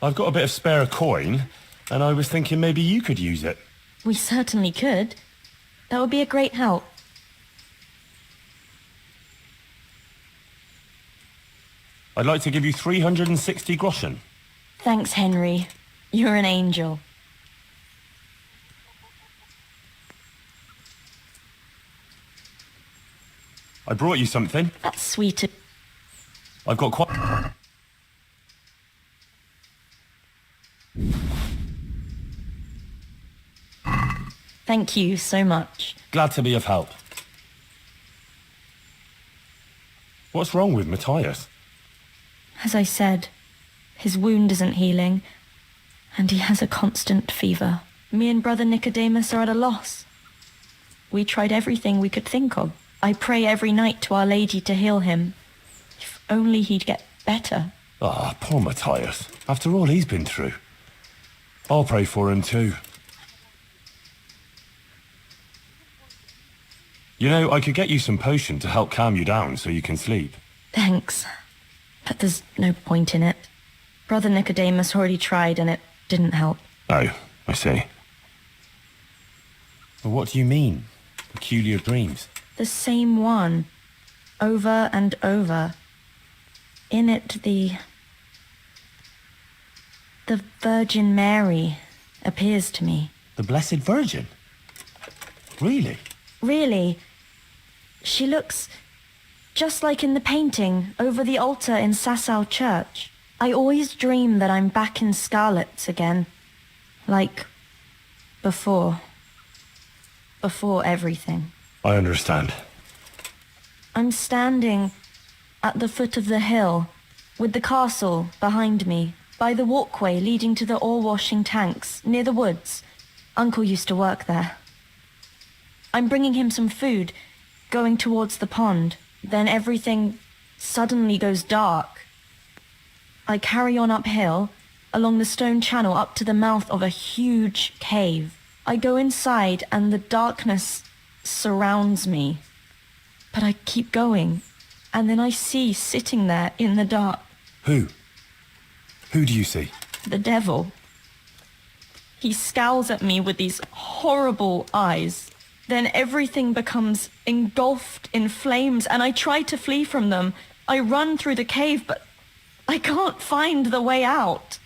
I've got a bit of spare coin, and I was thinking maybe you could use it. We certainly could. That would be a great help. I'd like to give you 360 groschen. Thanks, Henry. You're an angel. I brought you something. That's sweet. I've got quite... Thank you so much. Glad to be of help. What's wrong with Matthias? As I said, his wound isn't healing, and he has a constant fever. Me and Brother Nicodemus are at a loss. We tried everything we could think of. I pray every night to Our Lady to heal him. If only he'd get better. Ah, poor Matthias. After all he's been through. I'll pray for him too. You know, I could get you some potion to help calm you down so you can sleep. Thanks. But there's no point in it. Brother Nicodemus already tried and it didn't help. Oh, I see. Well, what do you mean? Peculiar dreams? The same one. Over and over. In it, the Virgin Mary appears to me. The Blessed Virgin? Really? Really. She looks just like in the painting over the altar in Sasau Church. I always dream that I'm back in Scarlet's again. Like before. Before everything. I understand. I'm standing at the foot of the hill, with the castle behind me, by the walkway leading to the ore-washing tanks, near the woods. Uncle used to work there. I'm bringing him some food, going towards the pond. Then everything suddenly goes dark. I carry on uphill, along the stone channel up to the mouth of a huge cave. I go inside and the darkness surrounds me. But I keep going, and then I see sitting there in the dark. Who? Who do you see? The devil. He scowls at me with these horrible eyes. Then everything becomes engulfed in flames, and I try to flee from them. I run through the cave, but I can't find the way out.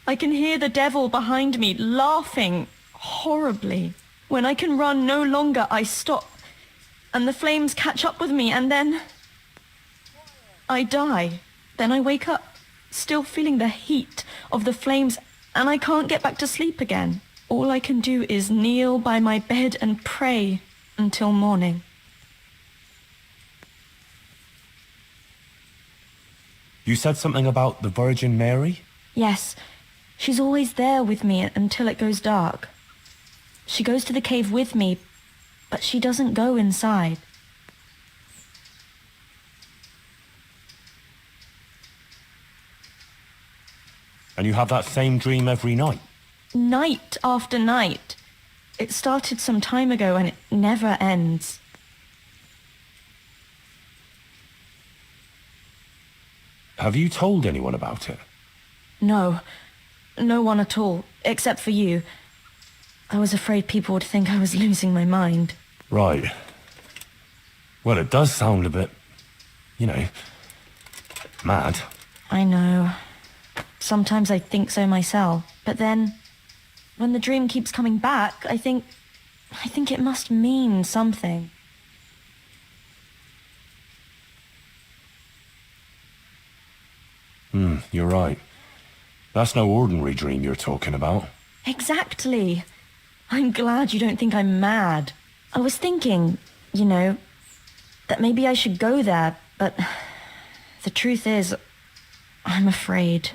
I can hear the devil behind me laughing horribly. When I can run no longer, I stop, and the flames catch up with me, and then I die. Then I wake up, still feeling the heat of the flames, and I can't get back to sleep again. All I can do is kneel by my bed and pray until morning. You said something about the Virgin Mary? Yes, she's always there with me until it goes dark. She goes to the cave with me, but she doesn't go inside. And you have that same dream every night? Night after night. It started some time ago and it never ends. Have you told anyone about it? No. No one at all, except for you. I was afraid people would think I was losing my mind. Right. Well, it does sound a bit, you know, mad. I know. Sometimes I think so myself. But then, when the dream keeps coming back, I think it must mean something. You're right. That's no ordinary dream you're talking about. Exactly. I'm glad you don't think I'm mad. I was thinking, you know, that maybe I should go there, but the truth is, I'm afraid.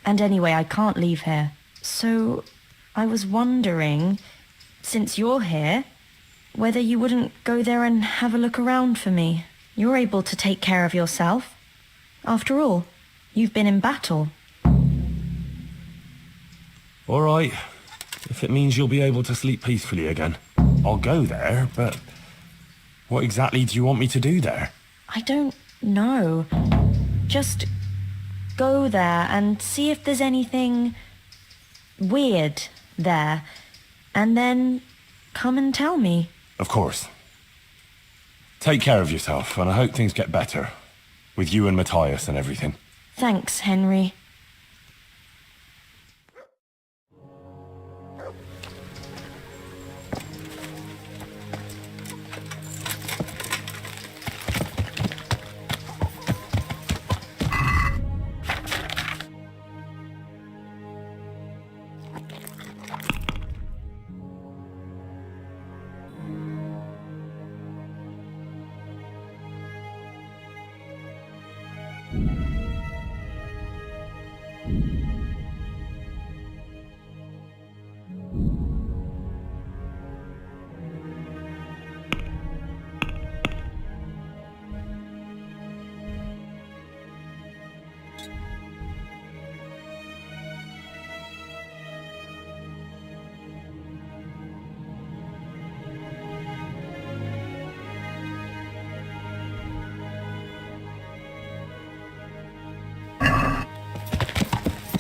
And anyway, I can't leave here. So, I was wondering, since you're here, whether you wouldn't go there and have a look around for me. You're able to take care of yourself. After all, you've been in battle. All right. If it means you'll be able to sleep peacefully again, I'll go there, but what exactly do you want me to do there? I don't know. Just go there and see if there's anything weird there, and then come and tell me. Of course. Take care of yourself, and I hope things get better. With you and Matthias and everything. Thanks, Henry.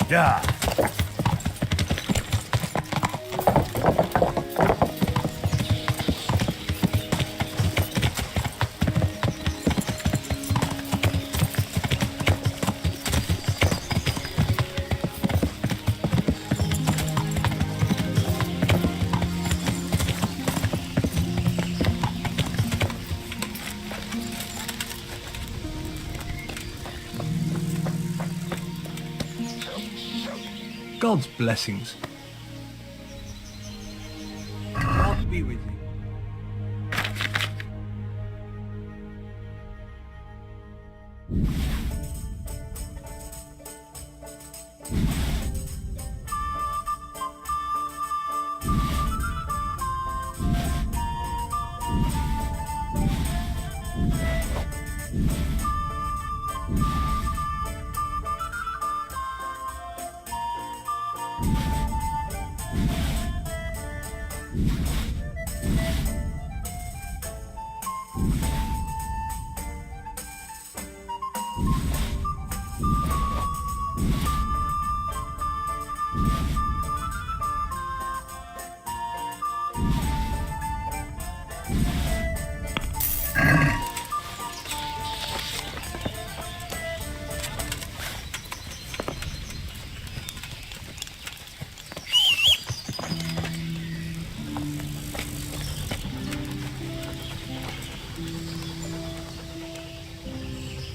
Yeah. God's blessings. God be with you.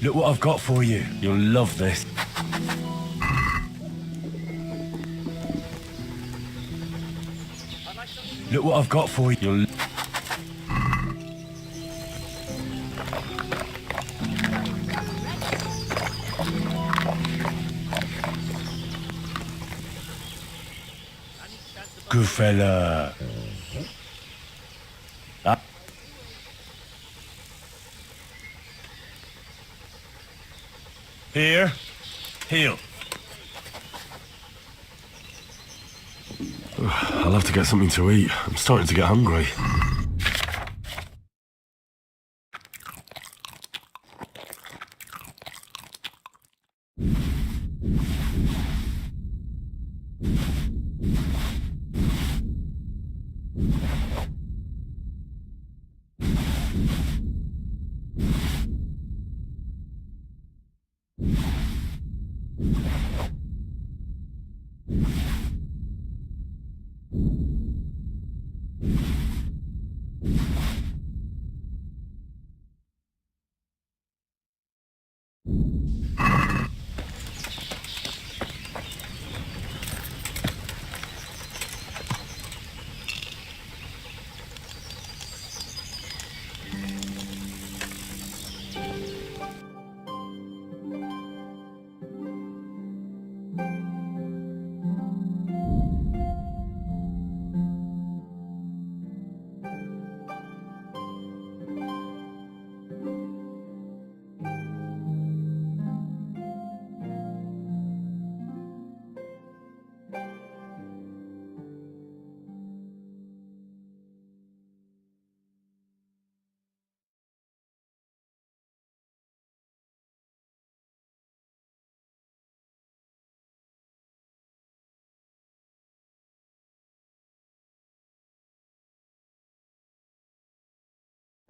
Look what I've got for you. You'll love this. Look what I've got for you. You'll... Good fella. Here. Heal. I'll have to get something to eat. I'm starting to get hungry.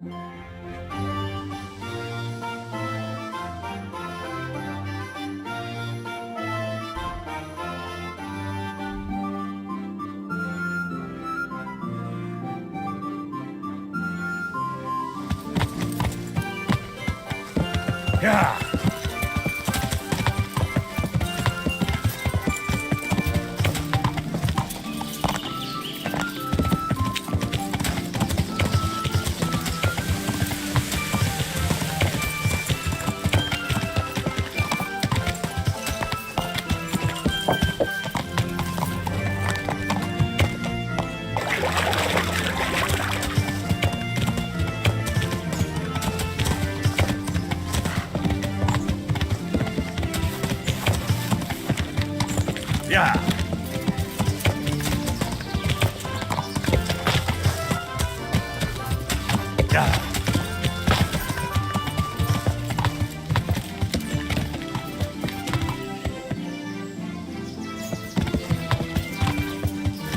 Yeah. Yeah. Yeah.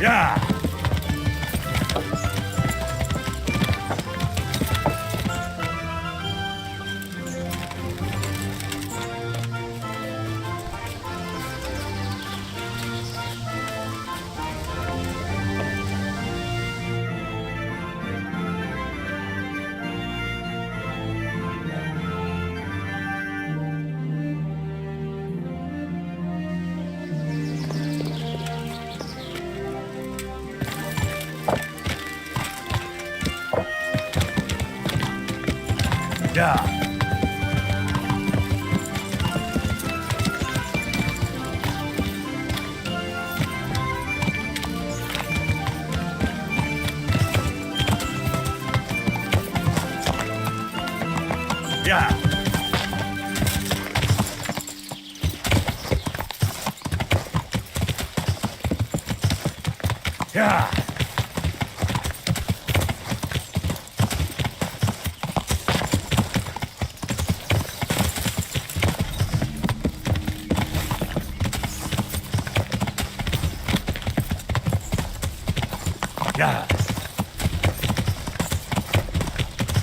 Yeah. Yeah. Yeah. Yeah. Yeah.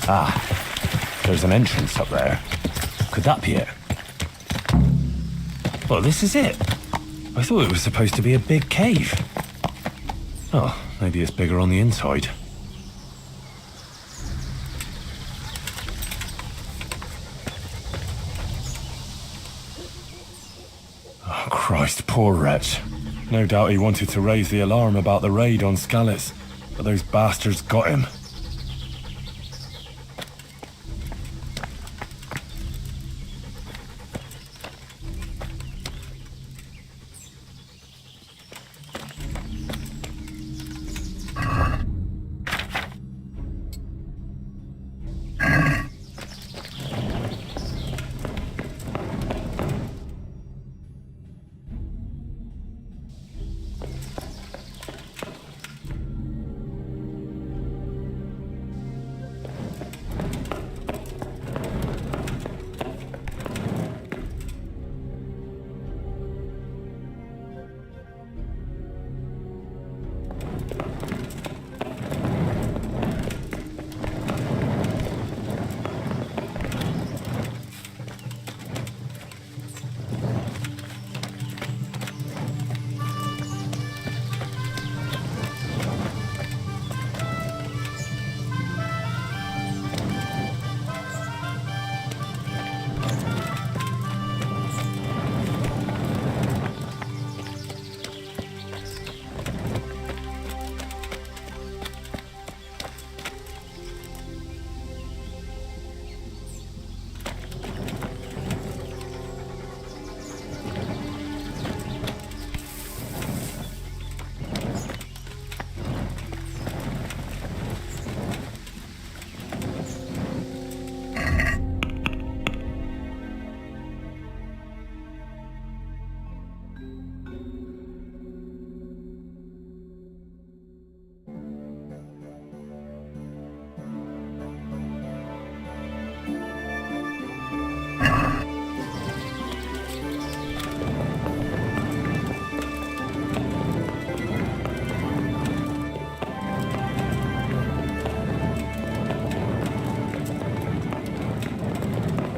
Ah, there's an entrance up there. Could that be it? Well, this is it. I thought it was supposed to be a big cave. Oh, maybe it's bigger on the inside. Oh, Christ, poor wretch. No doubt he wanted to raise the alarm about the raid on Skalitz, but those bastards got him.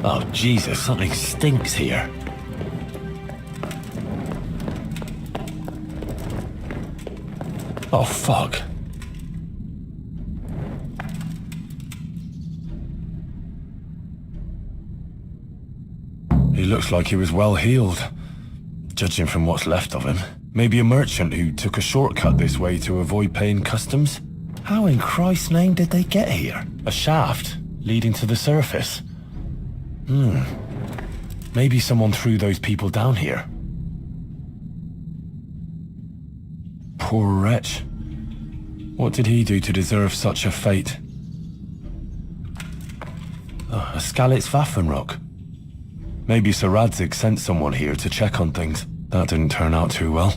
Oh, Jesus, something stinks here. Oh, fuck. He looks like he was well healed, judging from what's left of him. Maybe a merchant who took a shortcut this way to avoid paying customs? How in Christ's name did they get here? A shaft leading to the surface? Maybe someone threw those people down here. Poor wretch. What did he do to deserve such a fate? Oh, a Skalitz Waffenrock. Maybe Sir Radzig sent someone here to check on things. That didn't turn out too well.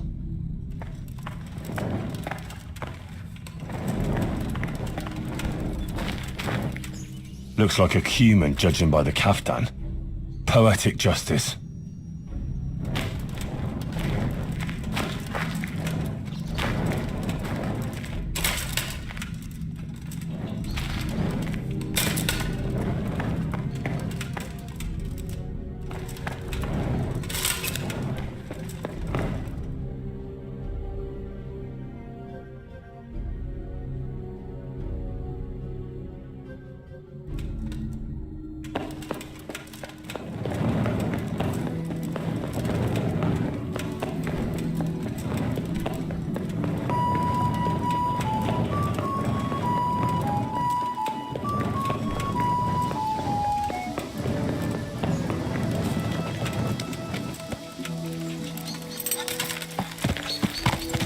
Looks like a cumin, judging by the kaftan. Poetic justice.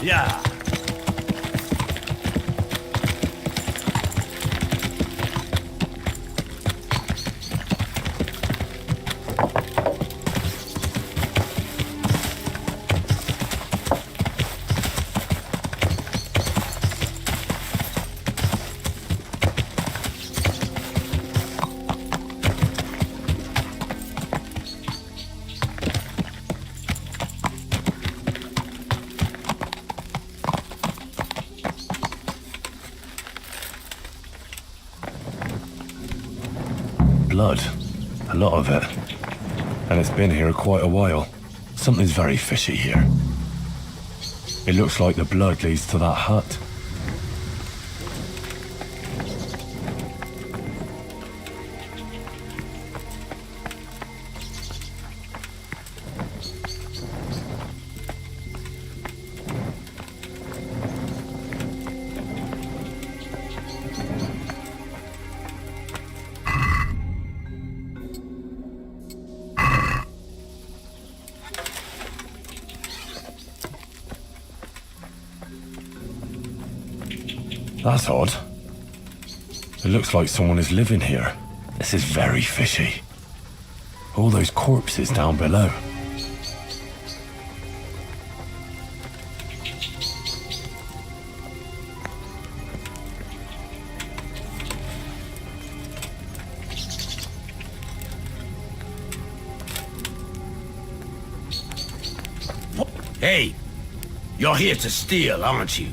Yeah. Blood. A lot of it. And it's been here quite a while. Something's very fishy here. It looks like the blood leads to that hut. That's odd. It looks like someone is living here. This is very fishy. All those corpses down below. Hey, you're here to steal, aren't you?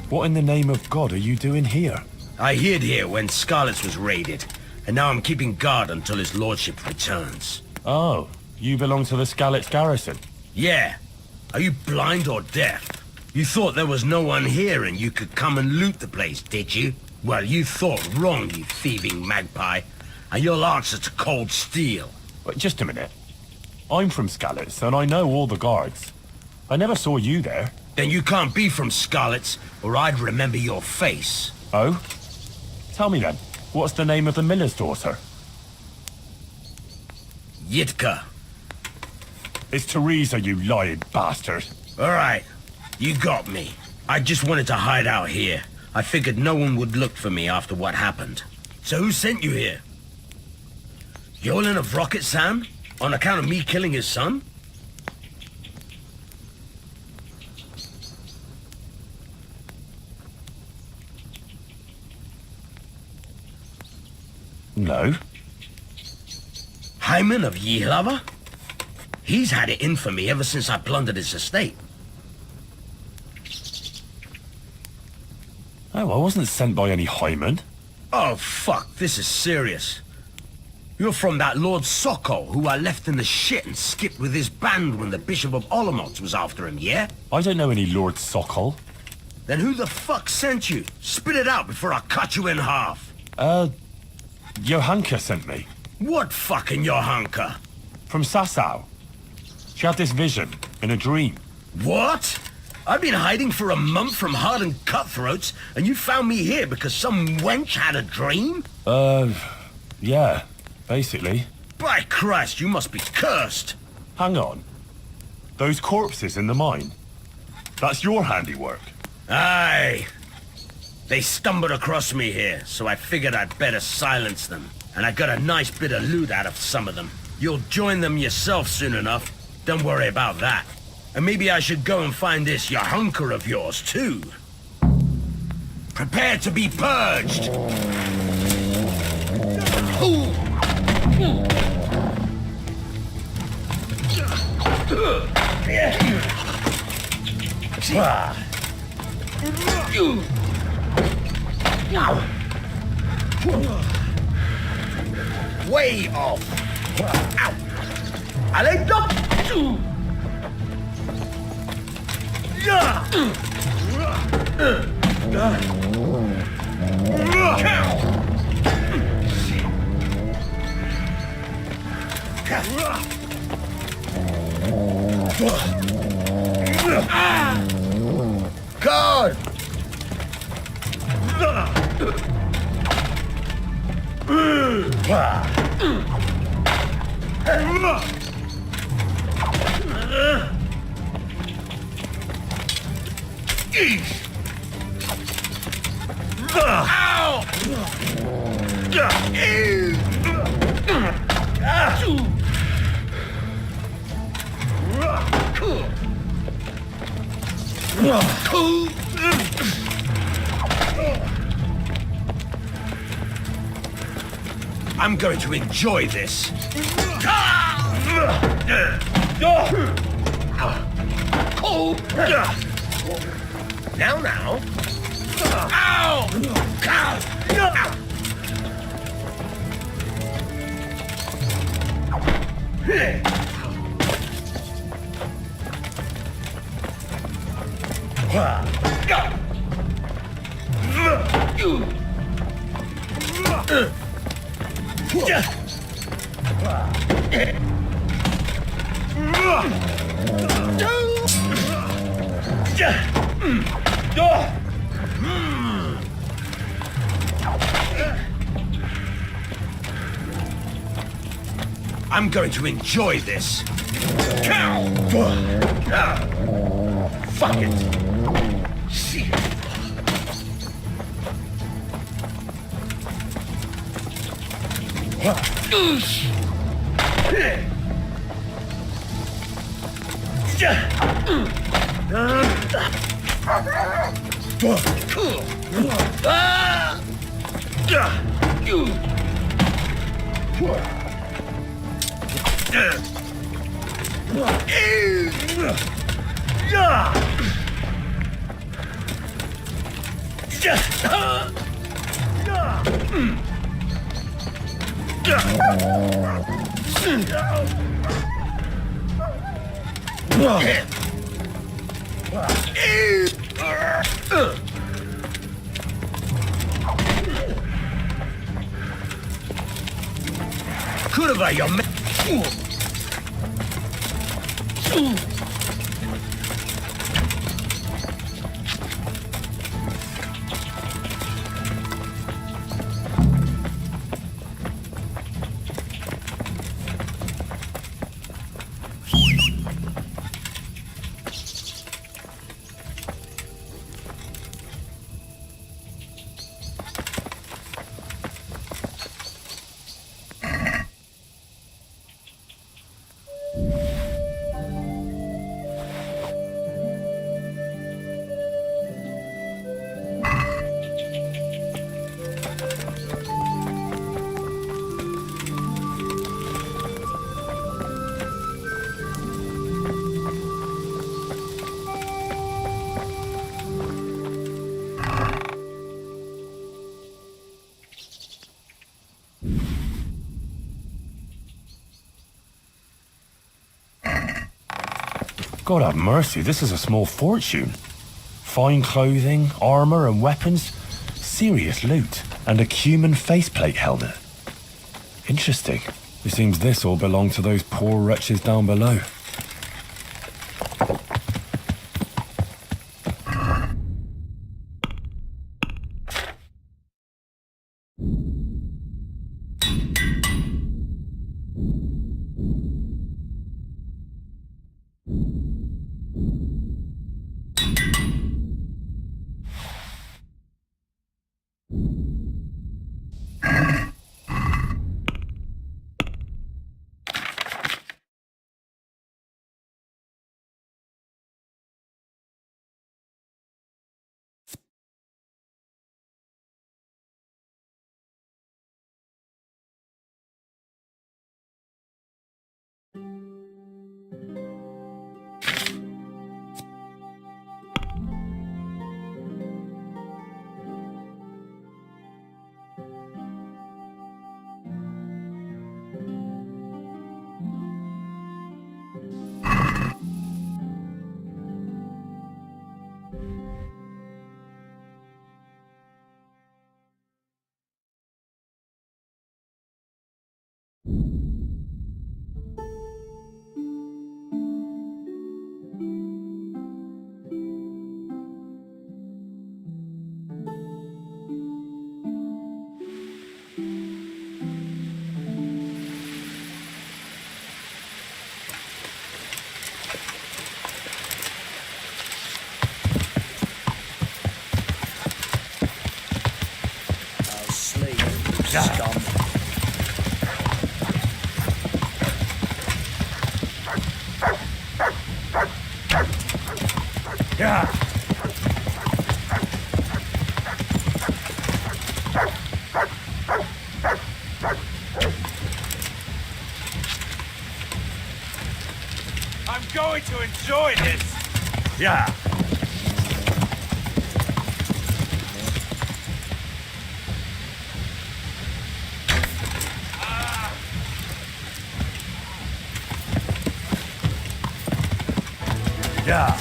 What in the name of God are you doing here? I hid here when Skalitz was raided, and now I'm keeping guard until his lordship returns. Oh, you belong to the Skalitz garrison? Yeah. Are you blind or deaf? You thought there was no one here and you could come and loot the place, did you? Well, you thought wrong, you thieving magpie. And you'll answer to cold steel. Wait, just a minute. I'm from Skalitz, and I know all the guards. I never saw you there. Then you can't be from Skalitz, or I'd remember your face. Oh? Tell me then, what's the name of the miller's daughter? Yitka. It's Teresa, you lying bastard. All right, you got me. I just wanted to hide out here. I figured no one would look for me after what happened. So who sent you here? Yolen of Rocket Sam? On account of me killing his son? No. Hyman of Yihlava? He's had it in for me ever since I plundered his estate. Oh, I wasn't sent by any Hyman. Oh, fuck, this is serious. You're from that Lord Sokol who I left in the shit and skipped with his band when the Bishop of Olomouc was after him, yeah? I don't know any Lord Sokol. Then who the fuck sent you? Spit it out before I cut you in half. Johanka sent me. What fucking Johanka? From Sasau. She had this vision, in a dream. What? I've been hiding for a month from hardened cutthroats, and you found me here because some wench had a dream? Yeah, basically. By Christ, you must be cursed. Hang on. Those corpses in the mine. That's your handiwork. Aye. They stumbled across me here, so I figured I'd better silence them. And I got a nice bit of loot out of some of them. You'll join them yourself soon enough. Don't worry about that. And maybe I should go and find this Yahunker of yours, too. Prepare to be purged! Way off! Ow! Allez, top! God! I'm going to enjoy this. Now. Ow! I'm going to enjoy this. Fuck it. Shit. Kurwa, your man. God have mercy, this is a small fortune. Fine clothing, armor and weapons. Serious loot. And a human faceplate helmet. Interesting. It seems this all belonged to those poor wretches down below. Scum. Yeah. I'm going to enjoy this. Yeah. Yeah.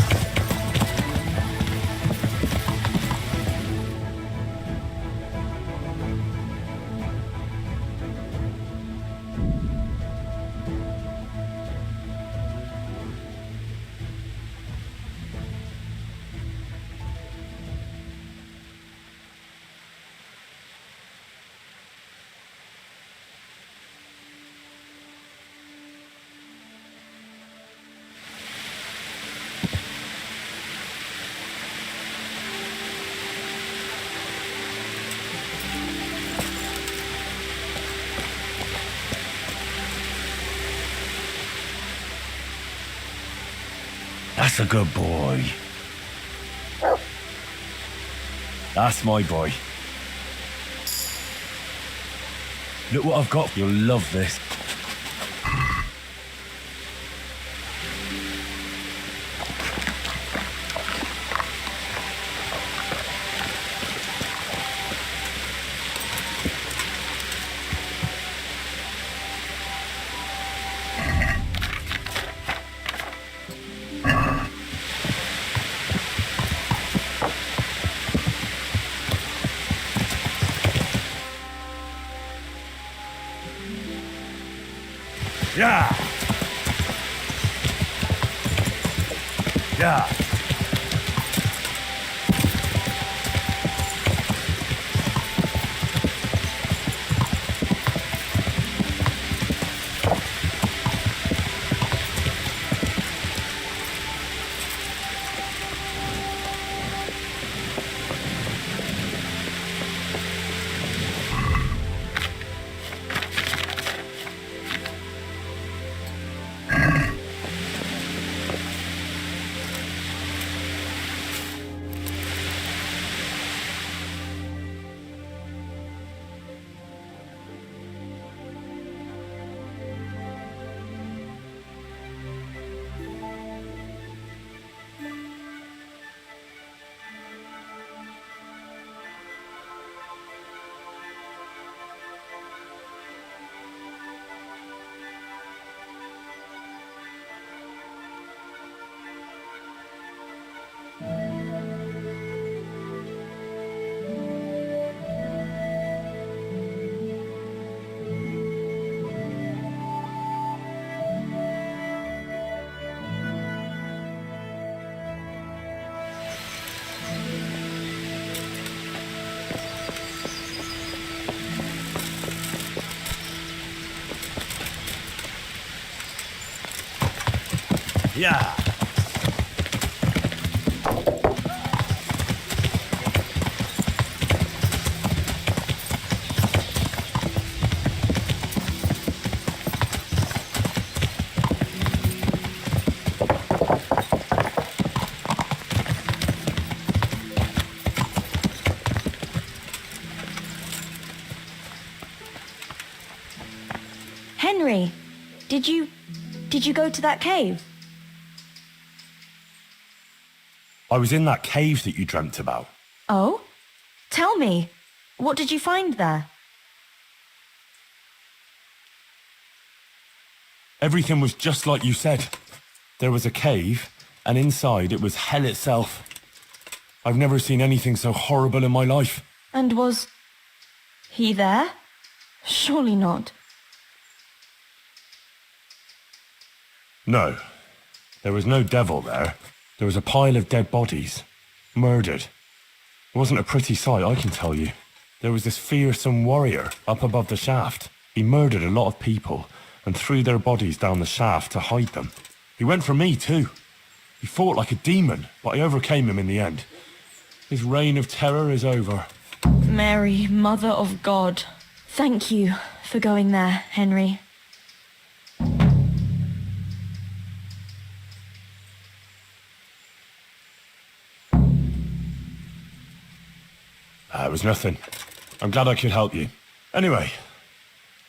That's a good boy. That's my boy. Look what I've got. You'll love this. Yeah. Yeah. Yeah. Henry, did you go to that cave? I was in that cave that you dreamt about. Oh? Tell me, what did you find there? Everything was just like you said. There was a cave, and inside it was hell itself. I've never seen anything so horrible in my life. And was he there? Surely not. No. There was no devil there. There was a pile of dead bodies. Murdered. It wasn't a pretty sight, I can tell you. There was this fearsome warrior up above the shaft. He murdered a lot of people and threw their bodies down the shaft to hide them. He went for me too. He fought like a demon, but I overcame him in the end. His reign of terror is over. Mary, Mother of God, thank you for going there, Henry. It was nothing. I'm glad I could help you. Anyway,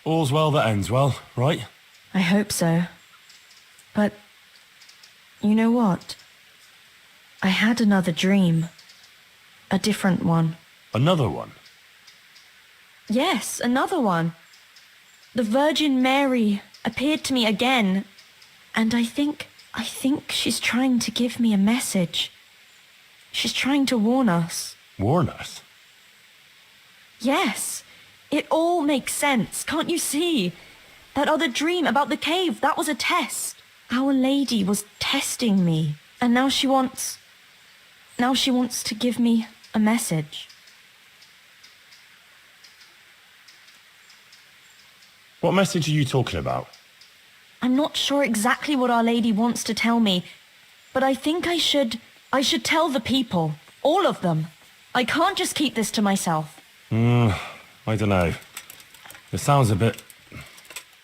all's well that ends well, right? I hope so. But, you know what? I had another dream. A different one. Another one? Yes, another one. The Virgin Mary appeared to me again, and I think she's trying to give me a message. She's trying to warn us. Warn us? Yes, it all makes sense, can't you see? That other dream about the cave, that was a test. Our Lady was testing me, and now she wants to give me a message. What message are you talking about? I'm not sure exactly what Our Lady wants to tell me, but I think I should tell the people, all of them. I can't just keep this to myself. I don't know. It sounds a bit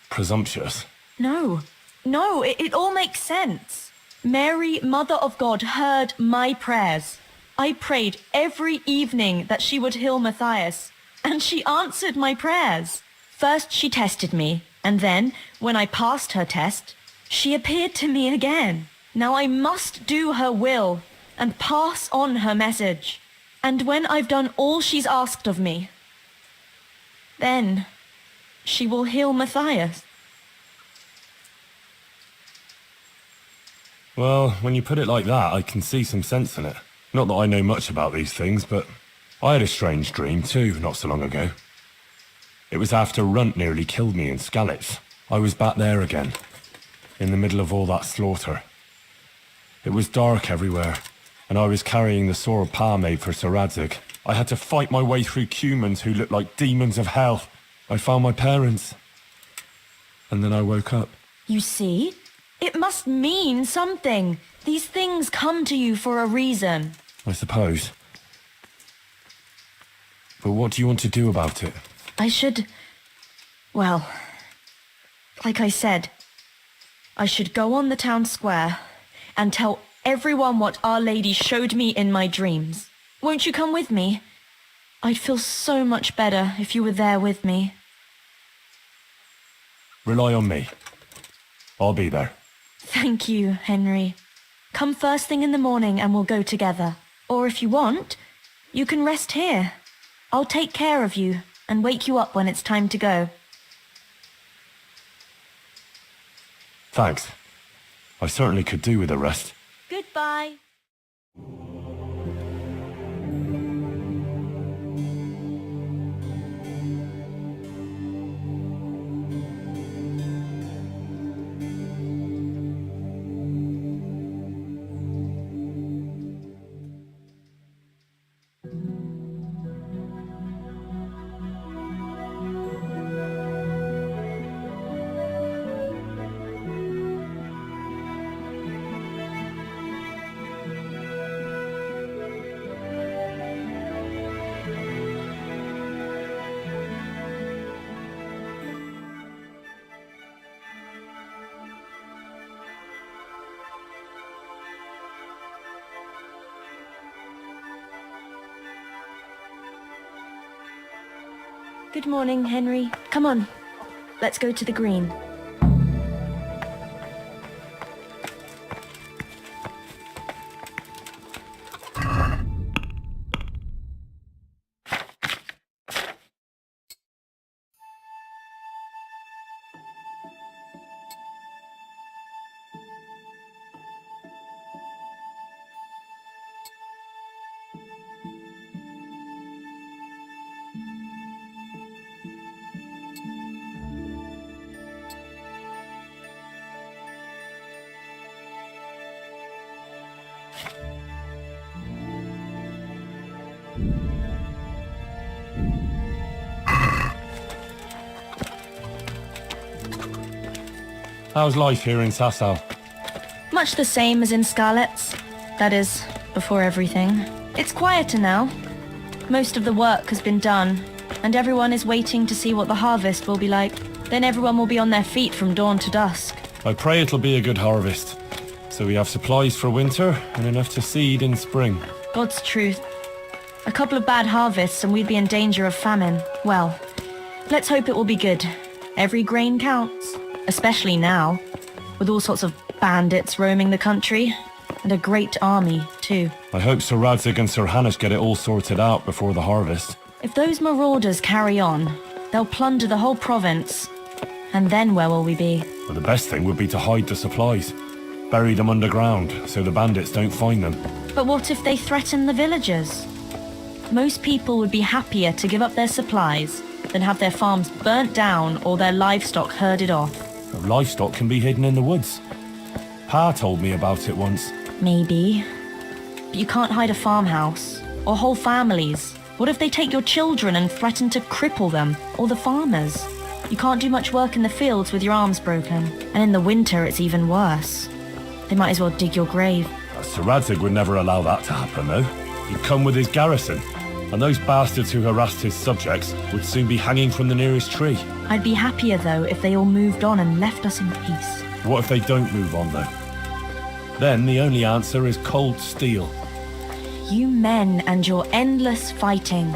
presumptuous. No, it all makes sense. Mary, Mother of God, heard my prayers. I prayed every evening that she would heal Matthias, and she answered my prayers. First she tested me, and then, when I passed her test, she appeared to me again. Now I must do her will and pass on her message. And when I've done all she's asked of me, then she will heal Matthias. Well, when you put it like that, I can see some sense in it. Not that I know much about these things, but I had a strange dream too, not so long ago. It was after Runt nearly killed me in Skalitz. I was back there again, in the middle of all that slaughter. It was dark everywhere, and I was carrying the sword Pa made for Sir Radzig. I had to fight my way through humans who looked like demons of hell. I found my parents, and then I woke up. You see? It must mean something. These things come to you for a reason. I suppose. But what do you want to do about it? Well, like I said, I should go on the town square and tell everyone what Our Lady showed me in my dreams. Won't you come with me? I'd feel so much better if you were there with me. Rely on me. I'll be there. Thank you, Henry. Come first thing in the morning and we'll go together. Or if you want, you can rest here. I'll take care of you and wake you up when it's time to go. Thanks. I certainly could do with a rest. Goodbye. Good morning, Henry. Come on. Let's go to the green. How's life here in Sasau? Much the same as in Scarlet's. That is, before everything. It's quieter now. Most of the work has been done, and everyone is waiting to see what the harvest will be like. Then everyone will be on their feet from dawn to dusk. I pray it'll be a good harvest, so we have supplies for winter and enough to seed in spring. God's truth. A couple of bad harvests and we'd be in danger of famine. Well, let's hope it will be good. Every grain counts, especially now, with all sorts of bandits roaming the country, and a great army, too. I hope Sir Radzig and Sir Hanush get it all sorted out before the harvest. If those marauders carry on, they'll plunder the whole province. And then where will we be? Well, the best thing would be to hide the supplies. Bury them underground, so the bandits don't find them. But what if they threaten the villagers? Most people would be happier to give up their supplies than have their farms burnt down or their livestock herded off. The livestock can be hidden in the woods. Pa told me about it once. Maybe. But you can't hide a farmhouse. Or whole families. What if they take your children and threaten to cripple them? Or the farmers? You can't do much work in the fields with your arms broken. And in the winter it's even worse. They might as well dig your grave. Sir Radzig would never allow that to happen, though. He'd come with his garrison, and those bastards who harassed his subjects would soon be hanging from the nearest tree. I'd be happier, though, if they all moved on and left us in peace. What if they don't move on, though? Then the only answer is cold steel. You men and your endless fighting.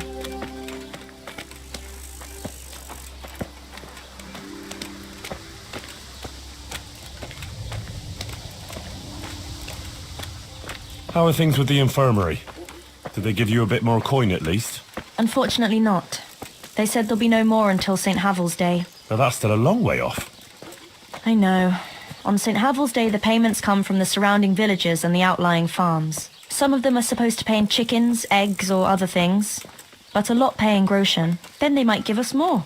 How are things with the infirmary? Did they give you a bit more coin at least? Unfortunately not. They said there'll be no more until St. Havel's Day. Now that's still a long way off. I know. On St. Havel's Day, the payments come from the surrounding villages and the outlying farms. Some of them are supposed to pay in chickens, eggs, or other things, but a lot pay in groschen. Then they might give us more.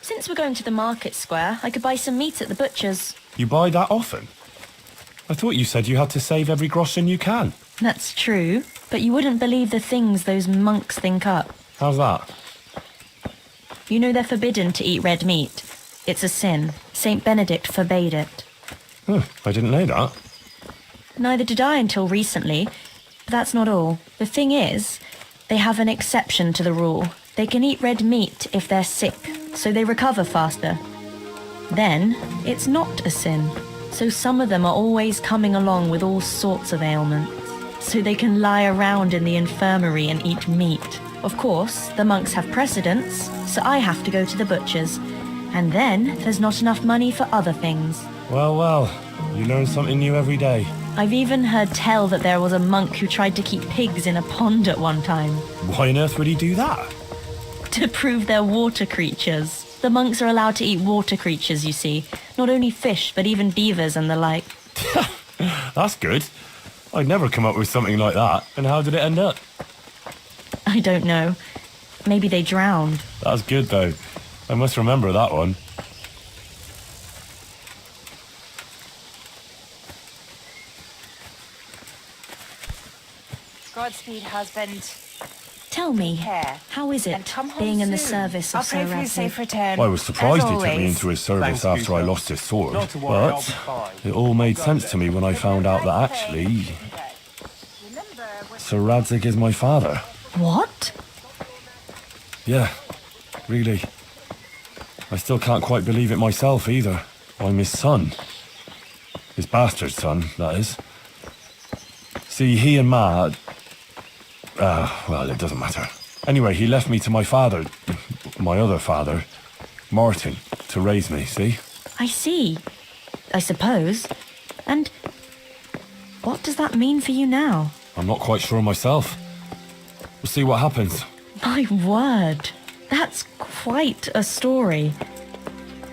Since we're going to the market square, I could buy some meat at the butcher's. You buy that often? I thought you said you had to save every groschen you can. That's true, but you wouldn't believe the things those monks think up. How's that? You know they're forbidden to eat red meat. It's a sin. Saint Benedict forbade it. I didn't know that. Neither did I until recently. But that's not all. The thing is, they have an exception to the rule. They can eat red meat if they're sick, so they recover faster. Then, it's not a sin. So some of them are always coming along with all sorts of ailments. So they can lie around in the infirmary and eat meat. Of course, the monks have precedence, so I have to go to the butcher's. And then, there's not enough money for other things. Well, you learn something new every day. I've even heard tell that there was a monk who tried to keep pigs in a pond at one time. Why on earth would he do that? To prove they're water creatures. The monks are allowed to eat water creatures, you see. Not only fish, but even beavers and the like. That's good. I'd never come up with something like that. And how did it end up? I don't know. Maybe they drowned. That's good, though. I must remember that one. Godspeed, husband. Tell me, Care. how is it And come home being in the soon. service I'll of pray Sir for your safe Radzig? return. Well, I was surprised As he took me always. into his service Thanks, after I Peter. lost his sword. Not to worry, I'll But be fine. it all made sense to me when I found out that actually Sir Radzig is my father. What? Yeah, really. I still can't quite believe it myself either. I'm his son. His bastard son, that is. See, he and Ma... well, it doesn't matter. Anyway, he left me to my father, my other father, Martin, to raise me, see? I see. I suppose. And what does that mean for you now? I'm not quite sure myself. We'll see what happens. My word. That's quite a story.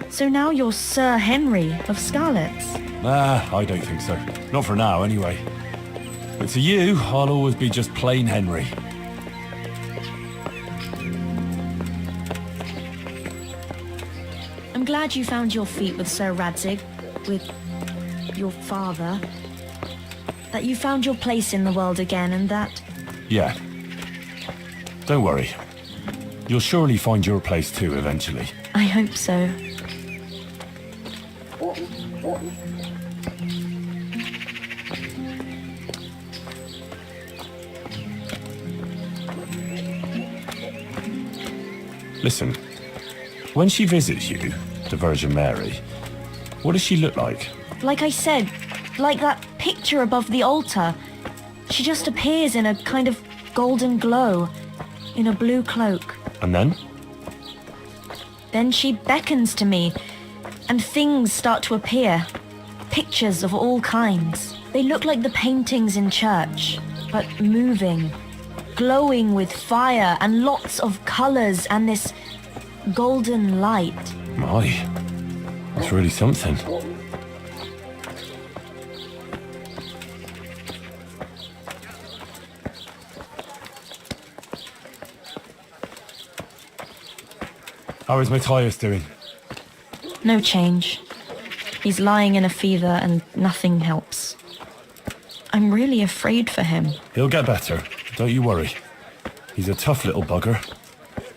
So now you're Sir Henry of Scarlet's. Nah, I don't think so. Not for now, anyway. But to you, I'll always be just plain Henry. I'm glad you found your feet with Sir Radzig, with your father. That you found your place in the world again and that... Yeah. Don't worry. You'll surely find your place too, eventually. I hope so. Listen, when she visits you, the Virgin Mary, what does she look like? Like I said, like that picture above the altar. She just appears in a kind of golden glow, in a blue cloak. And then? Then she beckons to me, and things start to appear. Pictures of all kinds. They look like the paintings in church, but moving, glowing with fire and lots of colors and this golden light. My, it's really something. How is Matthias doing? No change. He's lying in a fever and nothing helps. I'm really afraid for him. He'll get better, don't you worry. He's a tough little bugger.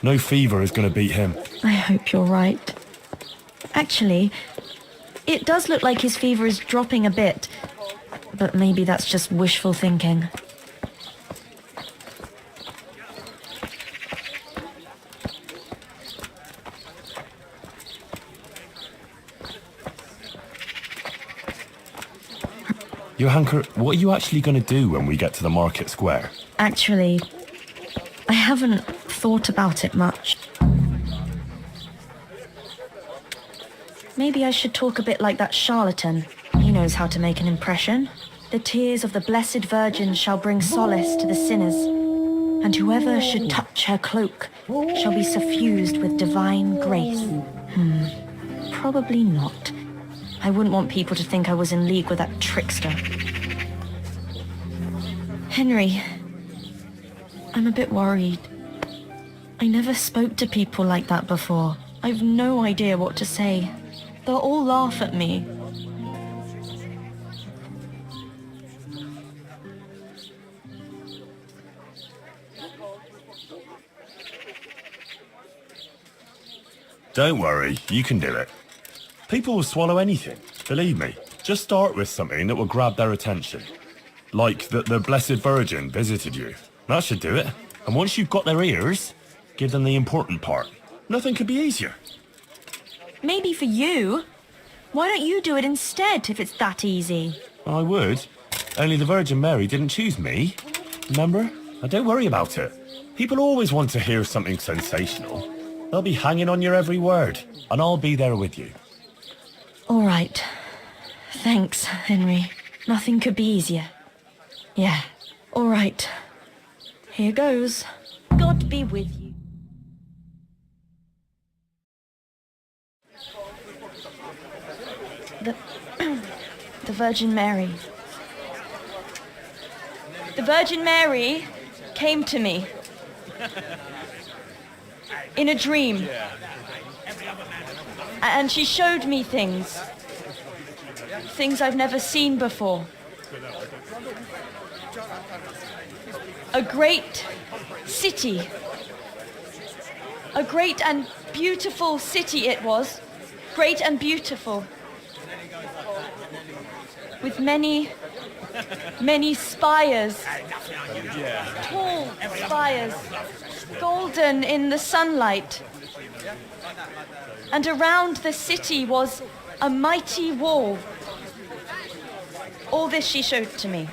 No fever is going to beat him. I hope you're right. Actually, it does look like his fever is dropping a bit, but maybe that's just wishful thinking. Johanker, what are you actually going to do when we get to the market square? Actually, I haven't thought about it much. Maybe I should talk a bit like that charlatan. He knows how to make an impression. The tears of the Blessed Virgin shall bring solace to the sinners, and whoever should touch her cloak shall be suffused with divine grace. Probably not. I wouldn't want people to think I was in league with that trickster. Henry, I'm a bit worried. I never spoke to people like that before. I've no idea what to say. They'll all laugh at me. Don't worry, you can do it. People will swallow anything, believe me. Just start with something that will grab their attention. Like that the Blessed Virgin visited you. That should do it. And once you've got their ears, give them the important part. Nothing could be easier. Maybe for you. Why don't you do it instead if it's that easy? I would. Only the Virgin Mary didn't choose me. Remember? Now don't worry about it. People always want to hear something sensational. They'll be hanging on your every word, and I'll be there with you. All right. Thanks, Henry. Nothing could be easier. Yeah. All right. Here goes. God be with you. The Virgin Mary. The Virgin Mary came to me in a dream. And she showed me things. Things I've never seen before. A great city. A great and beautiful city it was. Great and beautiful. With many spires. Tall spires, golden in the sunlight. And around the city was a mighty wall. All this she showed to me.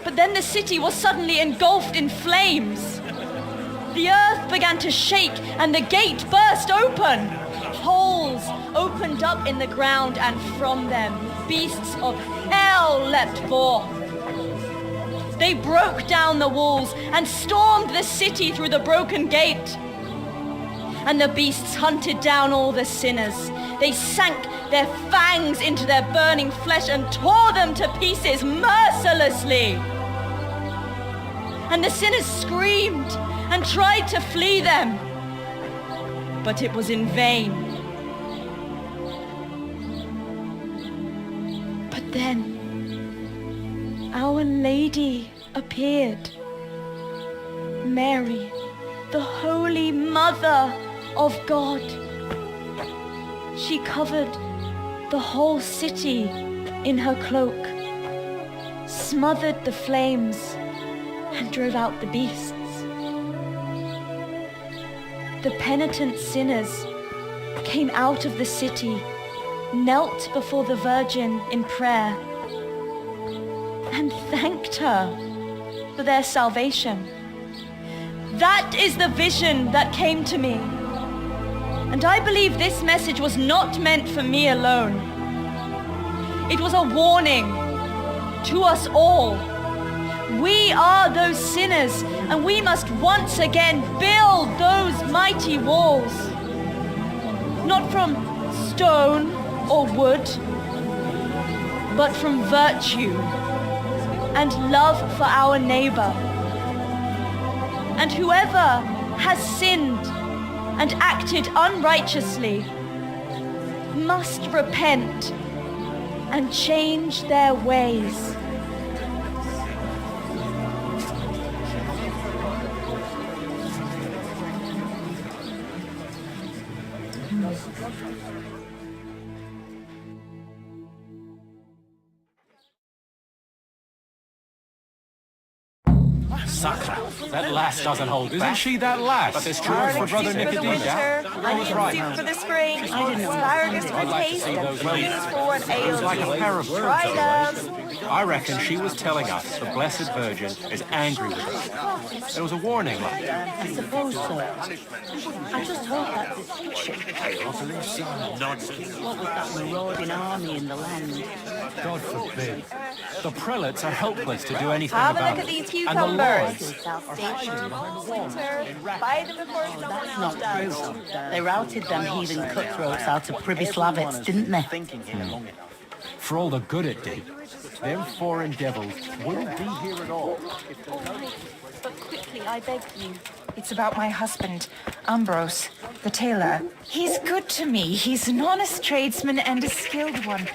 But then the city was suddenly engulfed in flames. The earth began to shake and the gate burst open. Holes opened up in the ground and from them beasts of hell leapt forth. They broke down the walls and stormed the city through the broken gate. And the beasts hunted down all the sinners. They sank their fangs into their burning flesh and tore them to pieces mercilessly. And the sinners screamed and tried to flee them, but it was in vain. But then, Our Lady appeared. Mary, the Holy Mother of God. She covered the whole city in her cloak, smothered the flames, and drove out the beasts. The penitent sinners came out of the city, knelt before the Virgin in prayer, and thanked her for their salvation. That is the vision that came to me. And I believe this message was not meant for me alone. It was a warning to us all. We are those sinners, and we must once again build those mighty walls. Not from stone or wood, but from virtue and love for our neighbor. And whoever has sinned and acted unrighteously must repent and change their ways. Sacra. That lass doesn't hold back. Isn't she that lass? But there's true for Brother Nicodemus. Onion soup for the spring, asparagus for taste, and beans for an ale. It's like a pair of Try birds. them. I reckon she was telling us the Blessed Virgin is angry with us. There was a warning like that. I suppose so. I just hope that what was that marauding army in the land? God forbid. The prelates are helpless to do anything Have a about look at it. these And the Lord, cucumbers. Winter, buy them before someone That's else not does. true. They routed them heathen cutthroats out of Pribyslavets, didn't they? for all the good it did, them foreign devils wouldn't be here at all. All right, but quickly, I beg you. It's about my husband, Ambrose, the tailor. He's good to me. He's an honest tradesman and a skilled one.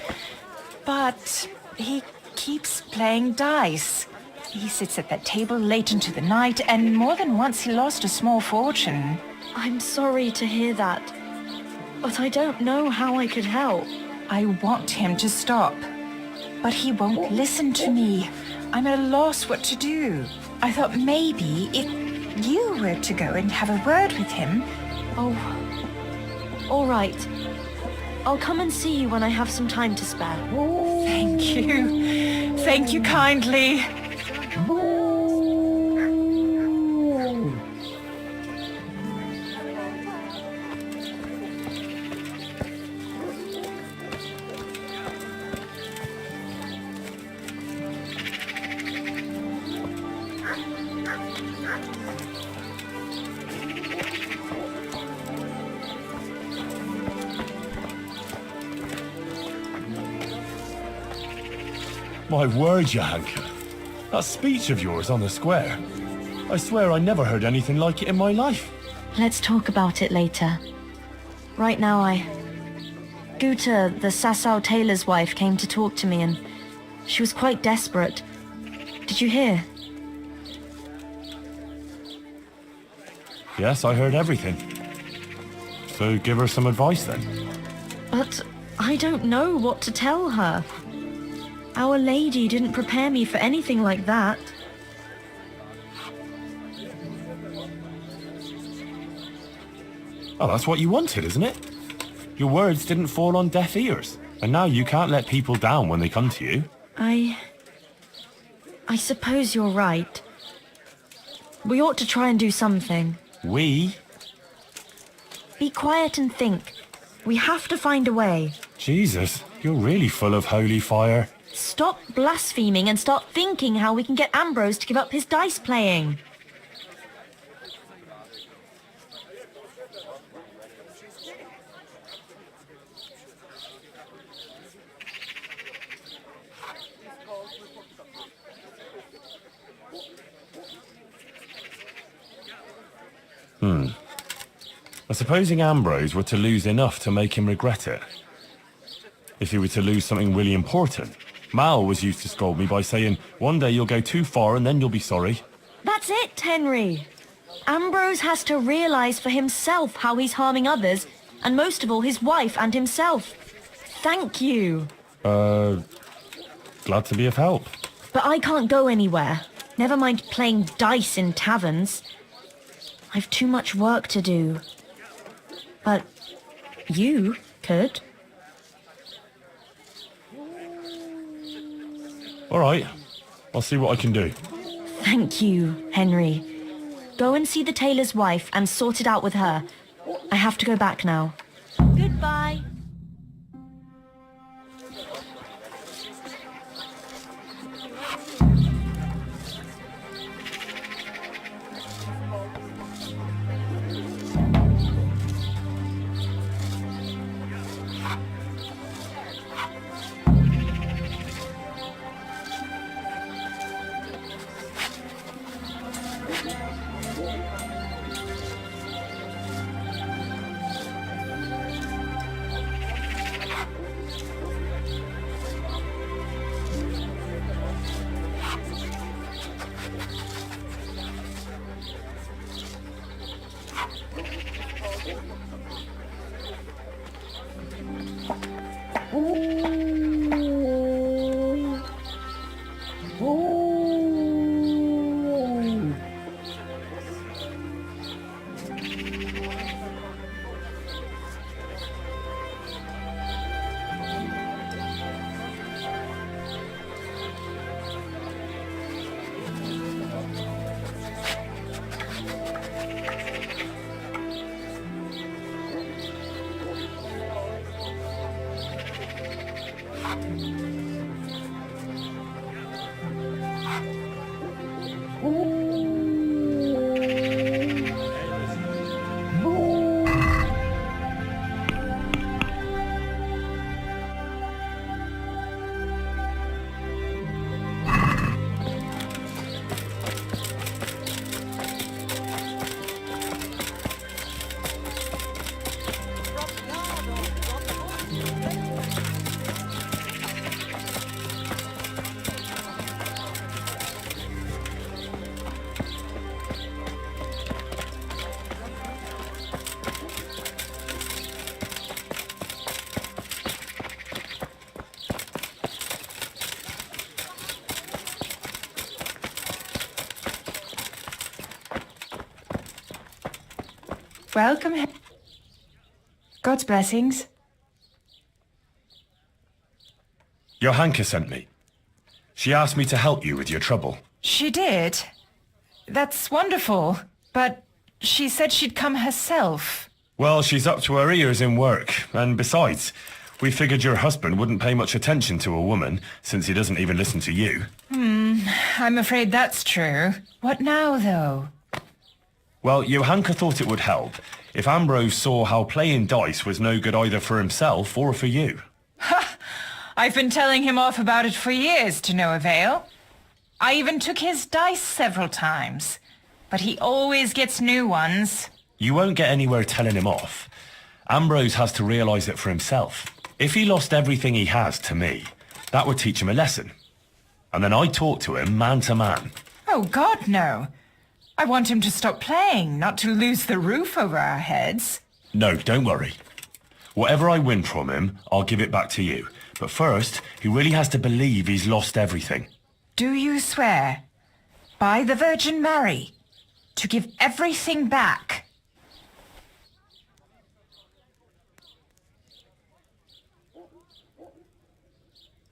But he keeps playing dice. He sits at that table late into the night, and more than once he lost a small fortune. I'm sorry to hear that, but I don't know how I could help. I want him to stop, but he won't listen to me. I'm at a loss what to do. I thought maybe if you were to go and have a word with him. Oh, all right. I'll come and see you when I have some time to spare. Thank you. Thank you kindly. My word, Johanka. That speech of yours on the square. I swear I never heard anything like it in my life. Let's talk about it later. Right now, Guta, the Sasau tailor's wife, came to talk to me and she was quite desperate. Did you hear? Yes, I heard everything. So give her some advice then. But I don't know what to tell her. Our Lady didn't prepare me for anything like that. Oh, that's what you wanted, isn't it? Your words didn't fall on deaf ears. And now you can't let people down when they come to you. I suppose you're right. We ought to try and do something. We? Be quiet and think. We have to find a way. Jesus, you're really full of holy fire. Stop blaspheming and start thinking how we can get Ambrose to give up his dice playing. Supposing Ambrose were to lose enough to make him regret it. If he were to lose something really important. Mal was used to scold me by saying, one day you'll go too far and then you'll be sorry. That's it, Henry. Ambrose has to realize for himself how he's harming others, and most of all his wife and himself. Thank you. Glad to be of help. But I can't go anywhere. Never mind playing dice in taverns. I've too much work to do. But you could. All right, I'll see what I can do. Thank you, Henry. Go and see the tailor's wife and sort it out with her. I have to go back now. Goodbye. Welcome. God's blessings. Johanka sent me. She asked me to help you with your trouble. She did. That's wonderful. But she said she'd come herself. Well, she's up to her ears in work. And besides, we figured your husband wouldn't pay much attention to a woman, since he doesn't even listen to you. I'm afraid that's true. What now, though? Well, Johanka thought it would help if Ambrose saw how playing dice was no good either for himself or for you. Ha! I've been telling him off about it for years to no avail. I even took his dice several times, but he always gets new ones. You won't get anywhere telling him off. Ambrose has to realize it for himself. If he lost everything he has to me, that would teach him a lesson. And then I talk to him man to man. Oh, God, no. I want him to stop playing, not to lose the roof over our heads. No, don't worry. Whatever I win from him, I'll give it back to you. But first, he really has to believe he's lost everything. Do you swear, by the Virgin Mary, to give everything back?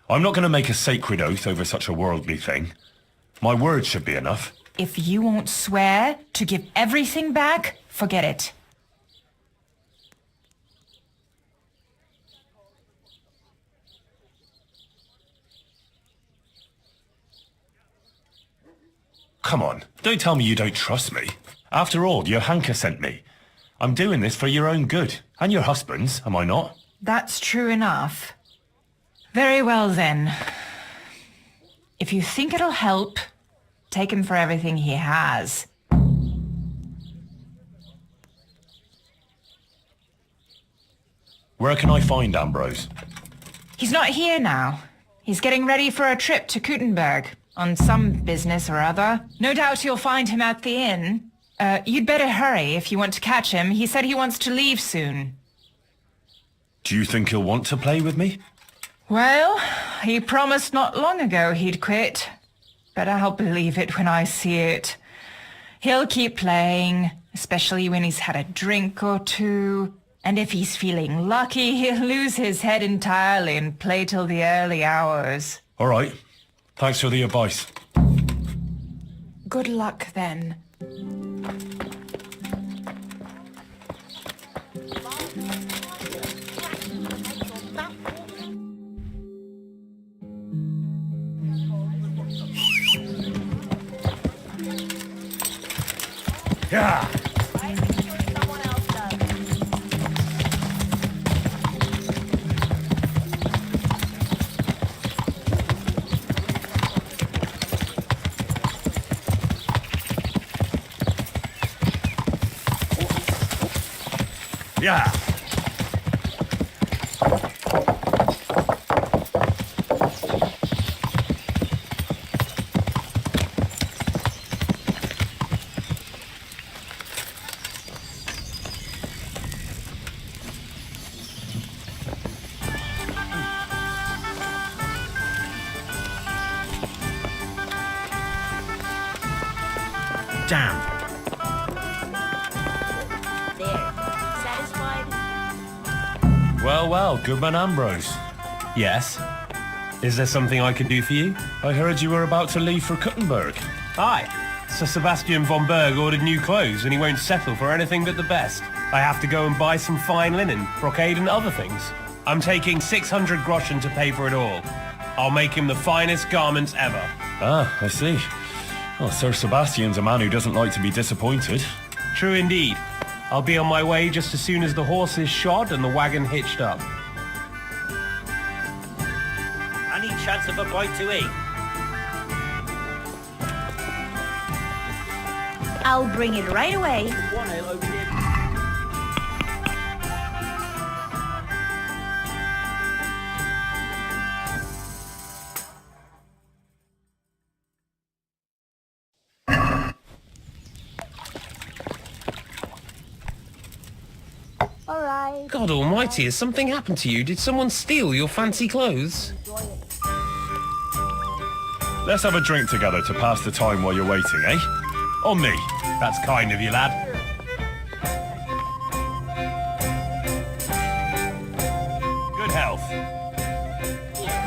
I'm not going to make a sacred oath over such a worldly thing. My word should be enough. If you won't swear to give everything back, forget it. Come on, don't tell me you don't trust me. After all, Johanka sent me. I'm doing this for your own good. And your husband's, am I not? That's true enough. Very well then. If you think it'll help, take him for everything he has. Where can I find Ambrose? He's not here now. He's getting ready for a trip to Kuttenberg on some business or other. No doubt you'll find him at the inn. You'd better hurry if you want to catch him. He said he wants to leave soon. Do you think he'll want to play with me? Well, he promised not long ago he'd quit. But I'll believe it when I see it. He'll keep playing, especially when he's had a drink or two. And if he's feeling lucky, he'll lose his head entirely and play till the early hours. All right. Thanks for the advice. Good luck then. Yeah. Yeah. Damn. Well, Goodman Ambrose. Yes? Is there something I can do for you? I heard you were about to leave for Kuttenberg. Aye. Sir Sebastian von Berg ordered new clothes and he won't settle for anything but the best. I have to go and buy some fine linen, brocade and other things. I'm taking 600 groschen to pay for it all. I'll make him the finest garments ever. Ah, I see. Well, Sir Sebastian's a man who doesn't like to be disappointed. True indeed. I'll be on my way just as soon as the horse is shod and the wagon hitched up. Any chance of a bite to eat? I'll bring it right away. One ale over there. Alright. God almighty, has something happened to you? Did someone steal your fancy clothes? Let's have a drink together to pass the time while you're waiting, eh? On me. That's kind of you, lad. Good health.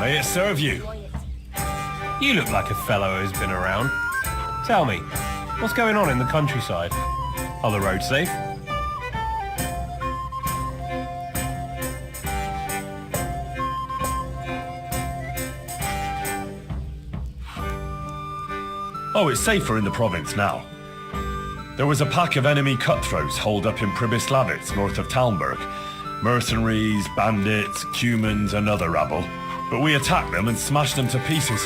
May it serve you. You look like a fellow who's been around. Tell me, what's going on in the countryside? Are the roads safe? Oh, it's safer in the province now. There was a pack of enemy cutthroats holed up in Pribyslavitz, north of Talmberg. Mercenaries, bandits, Cumans, and other rabble. But we attacked them and smashed them to pieces.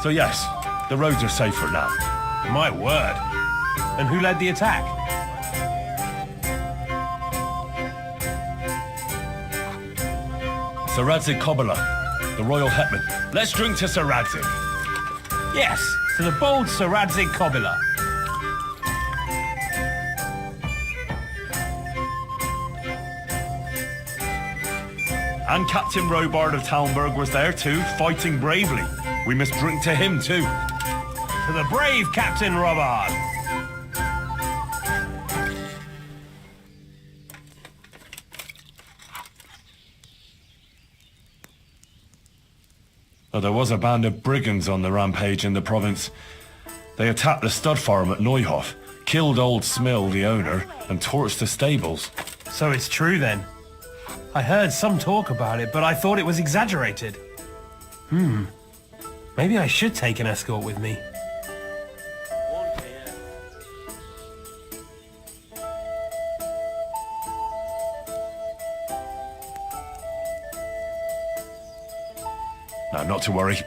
So yes, the roads are safer now. My word. And who led the attack? Sir Radzig Kobyla, the royal hetman. Let's drink to Sir Radzig. Yes, to the bold Sir Radzig Kobyla. And Captain Robard of Talmberg was there too, fighting bravely. We must drink to him too. To the brave Captain Robard. Well, there was a band of brigands on the rampage in the province. They attacked the stud farm at Neuhof, killed old Smill, the owner, and torched the stables. So it's true then. I heard some talk about it, but I thought it was exaggerated. Maybe I should take an escort with me. No, not to worry.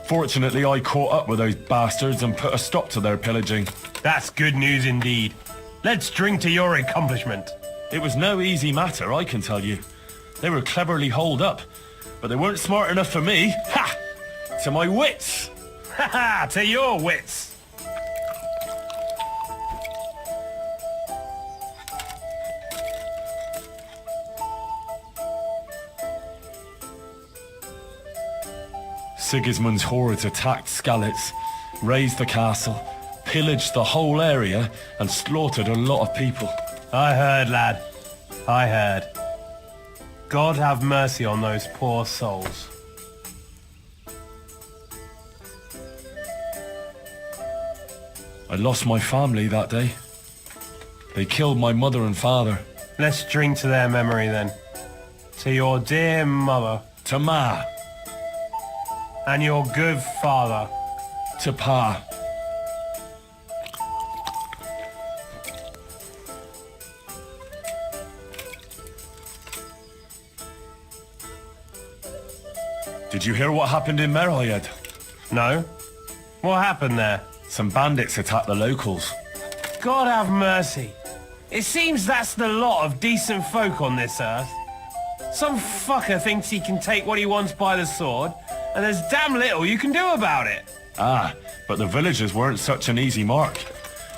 Fortunately, I caught up with those bastards and put a stop to their pillaging. That's good news indeed. Let's drink to your accomplishment. It was no easy matter, I can tell you. They were cleverly holed up, but they weren't smart enough for me. Ha! To my wits! Ha ha! To your wits! Sigismund's hordes attacked Skalitz, razed the castle, pillaged the whole area, and slaughtered a lot of people. I heard, lad. I heard. God have mercy on those poor souls. I lost my family that day. They killed my mother and father. Let's drink to their memory then. To your dear mother. To Ma. And your good father. To Pa. Did you hear what happened in Merhayed? No? What happened there? Some bandits attacked the locals. God have mercy. It seems that's the lot of decent folk on this earth. Some fucker thinks he can take what he wants by the sword, and there's damn little you can do about it. Ah, but the villagers weren't such an easy mark.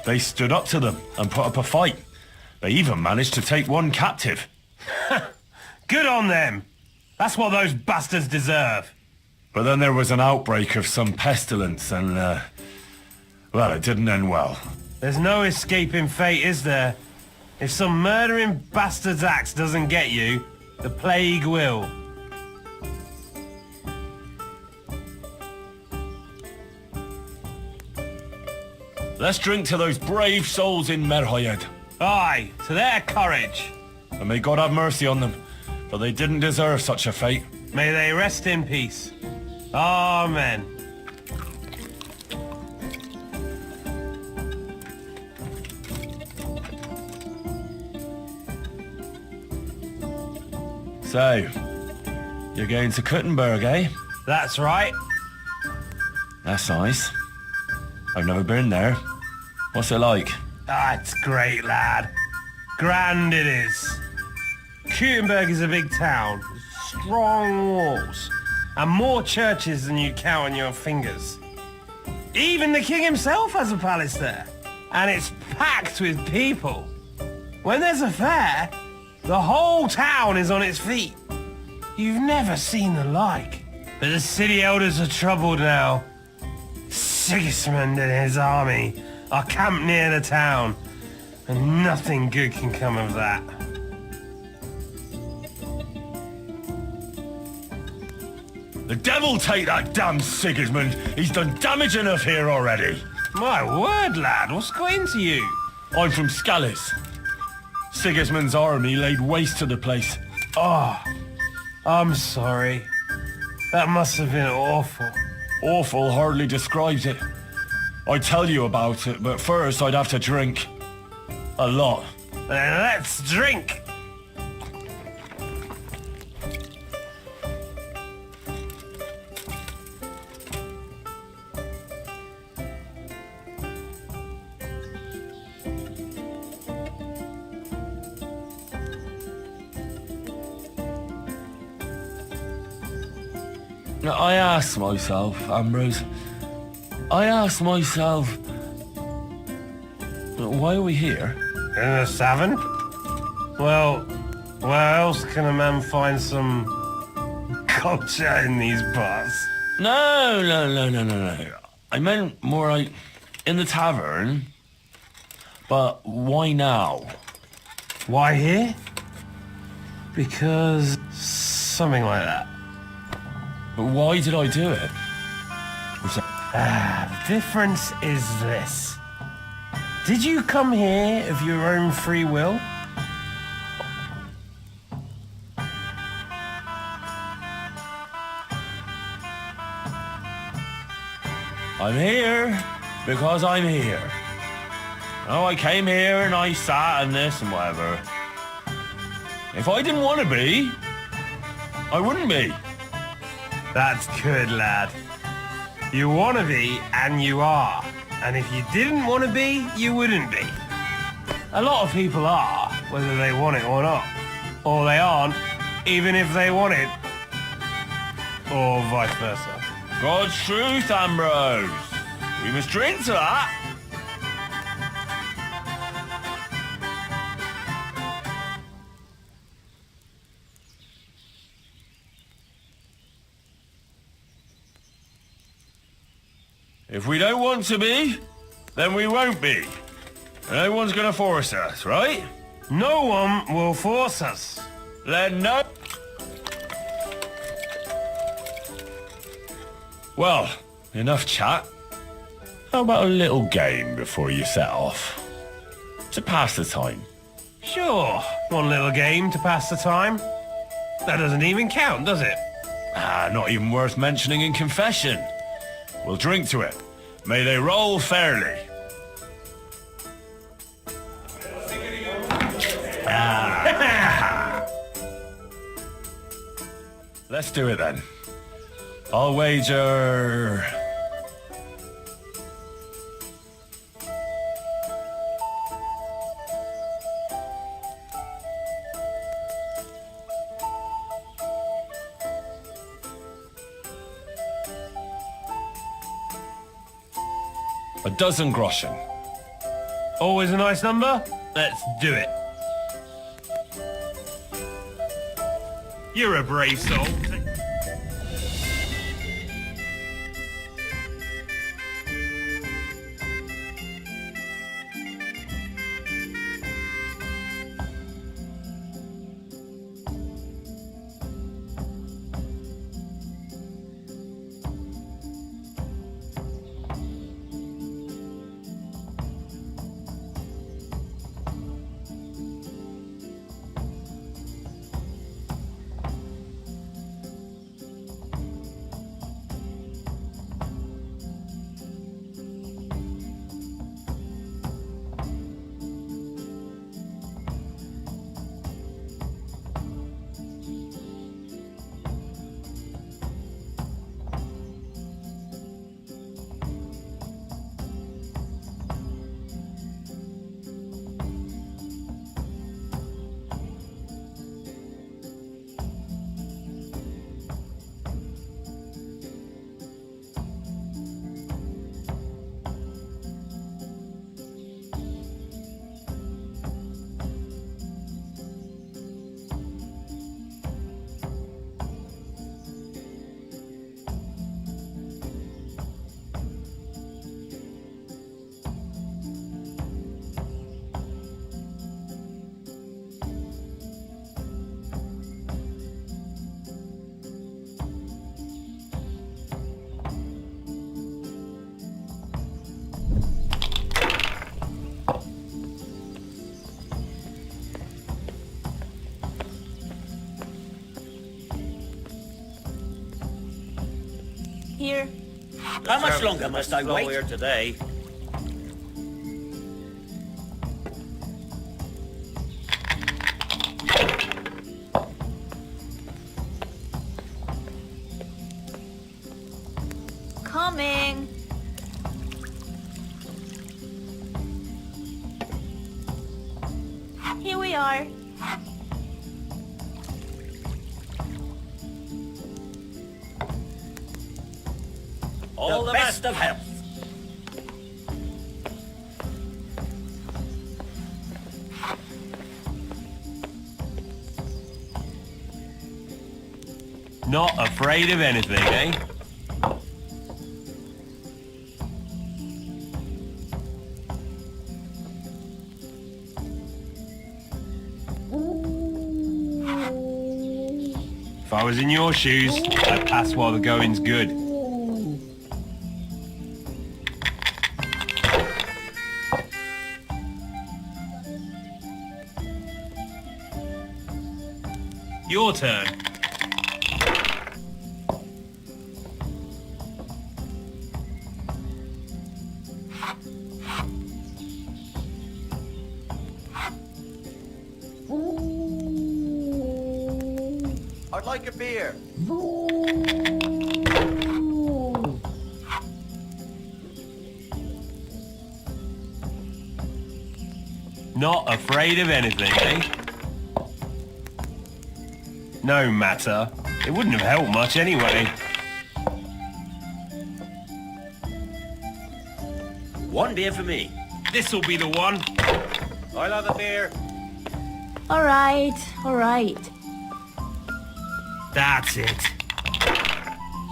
They stood up to them and put up a fight. They even managed to take one captive. Good on them. That's what those bastards deserve. But then there was an outbreak of some pestilence and, well, it didn't end well. There's no escaping fate, is there? If some murdering bastard's axe doesn't get you, the plague will. Let's drink to those brave souls in Merhayed. Aye, to their courage. And may God have mercy on them, for they didn't deserve such a fate. May they rest in peace. Amen. So, you're going to Kuttenberg, eh? That's right. That's nice. I've never been there. What's it like? Ah, it's great, lad. Grand it is. Kuttenberg is a big town, strong walls, and more churches than you count on your fingers. Even the king himself has a palace there, and it's packed with people. When there's a fair, the whole town is on its feet. You've never seen the like. But the city elders are troubled now. Sigismund and his army are camped near the town, and nothing good can come of that. The devil take that damn Sigismund! He's done damage enough here already! My word, lad, what's got into you? I'm from Skalitz. Sigismund's army laid waste to the place. Oh, I'm sorry. That must have been awful. Awful hardly describes it. I'd tell you about it, but first I'd have to drink. A lot. Then let's drink! I asked myself, Ambrose, why are we here? In the savin? Well, where else can a man find some culture in these parts. No. I meant more like in the tavern. But why now? Why here? Because something like that. But why did I do it? The difference is this. Did you come here of your own free will? I'm here because I'm here. Oh, I came here and I sat and this and whatever. If I didn't want to be, I wouldn't be. That's good, lad. You want to be, and you are. And if you didn't want to be, you wouldn't be. A lot of people are, whether they want it or not. Or they aren't, even if they want it. Or vice versa. God's truth, Ambrose. We must drink to that. If we don't want to be, then we won't be. No one's gonna force us, right? No one will force us. Then no. Well, enough chat. How about a little game before you set off? To pass the time. Sure, one little game to pass the time. That doesn't even count, does it? Not even worth mentioning in confession. We'll drink to it. May they roll fairly. Let's do it then. I'll wager... a dozen groschen. Always a nice number? Let's do it. You're a brave soul. Here. How much longer must I wait? Here today. Coming. Here we are. All the best of health. Not afraid of anything, eh? If I was in your shoes, I'd pass while the going's good. Your turn. I'd like a beer. Not afraid of anything, eh? No matter. It wouldn't have helped much anyway. One beer for me. This'll be the one. I'll have a beer. All right, all right. That's it.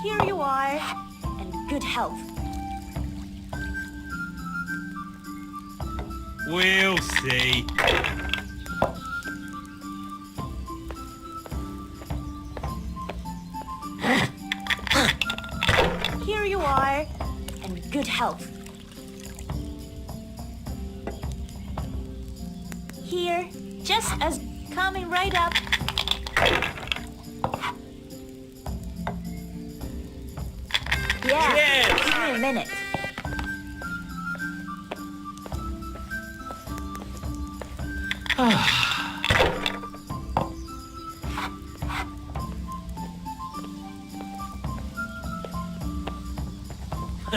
Here you are, and good health. We'll see. Here you are, and good health. Here, just as coming right up. Yeah, Cheers. give me a minute.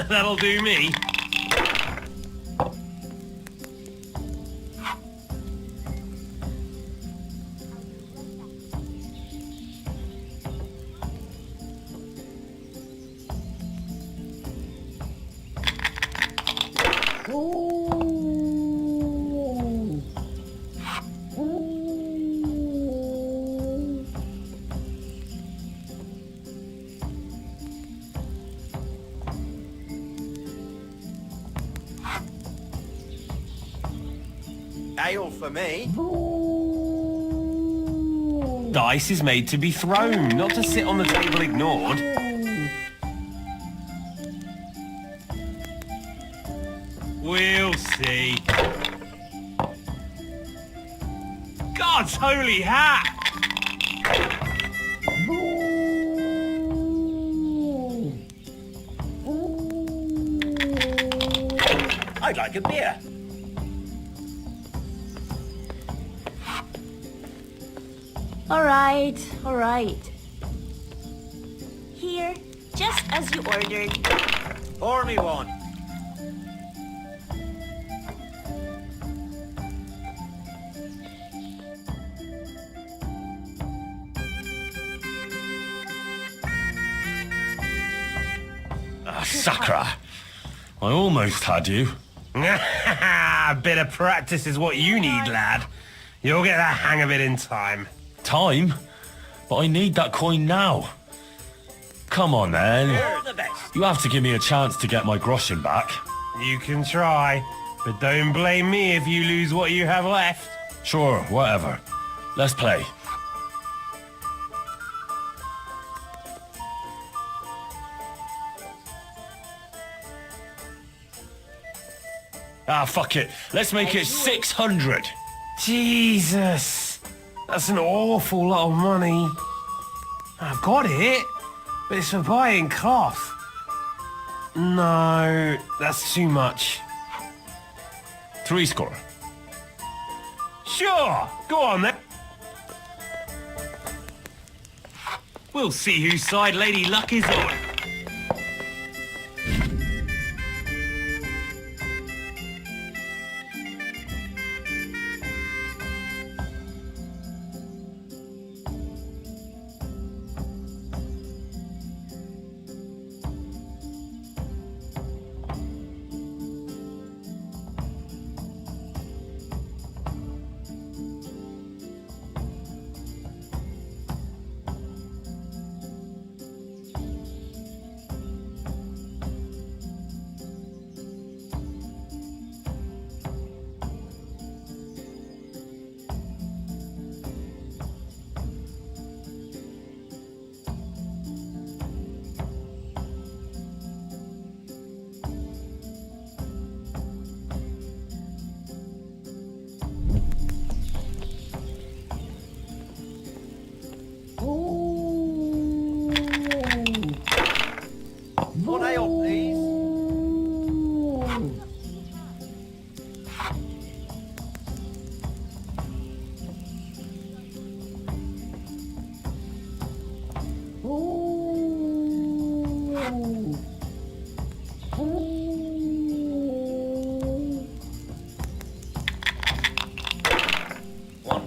That'll do me. Ale for me. Dice is made to be thrown, not to sit on the table ignored. We'll see. God's holy hat! I'd like a beer. All right, all right. Here, just as you ordered. Pour me one. Sakra. I almost had you. A bit of practice is what you need, lad. You'll get the hang of it in time. Time? But I need that coin now. Come on then. All the best. You have to give me a chance to get my groschen back. You can try, but don't blame me if you lose what you have left. Sure, whatever. Let's play. Ah, fuck it. Let's make it 600. Jesus, that's an awful lot of money. I've got it, but it's for buying cloth. No, that's too much. 3 score. Sure, go on then. We'll see whose side Lady Luck is on.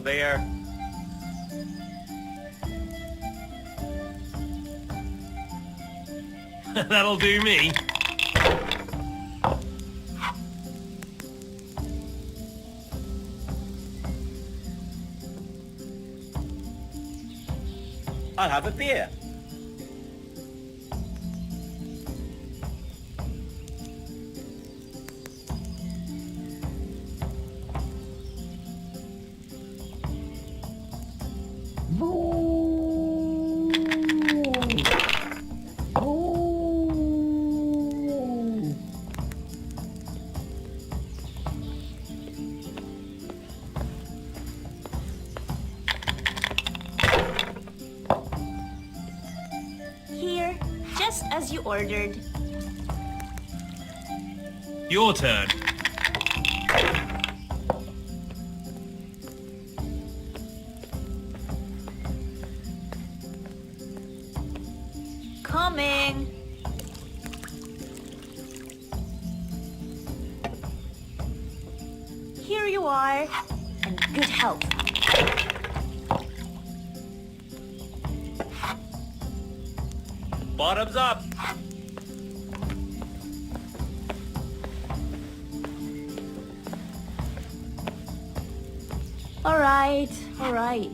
beer. That'll do me. I'll have a beer. Here, just as you ordered. Your turn. Coming. Here you are, and good health. Bottoms up. All right, all right.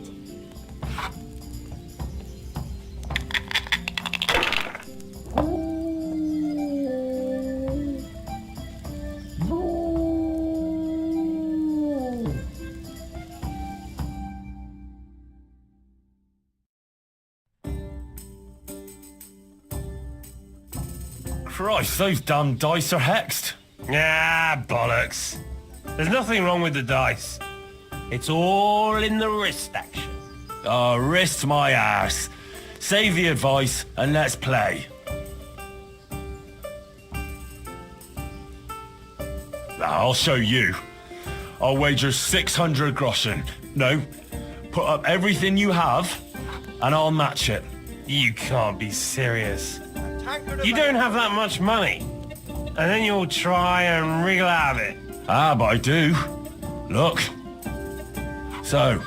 Christ, those damn dice are hexed. Ah, bollocks. There's nothing wrong with the dice. It's all in the wrist action. Oh, wrist my ass. Save the advice and let's play. I'll show you. I'll wager 600 groschen. No, put up everything you have and I'll match it. You can't be serious. You don't have that much money. And then you'll try and wriggle out of it. Ah, but I do. Look. So,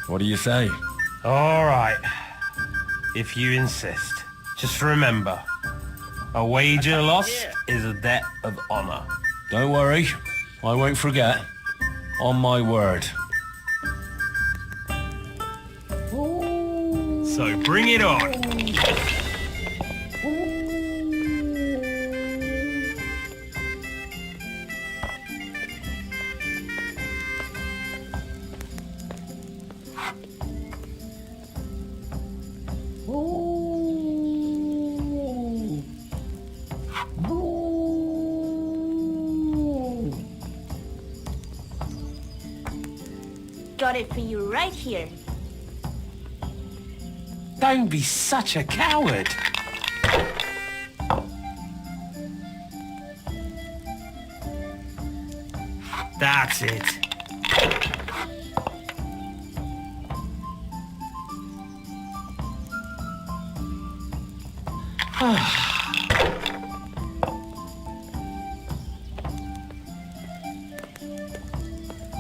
what do you say? All right. If you insist. Just remember, a wager lost is a debt of honor. Don't worry. I won't forget. On my word. So bring it on. Got it for you right here. Don't be such a coward. That's it.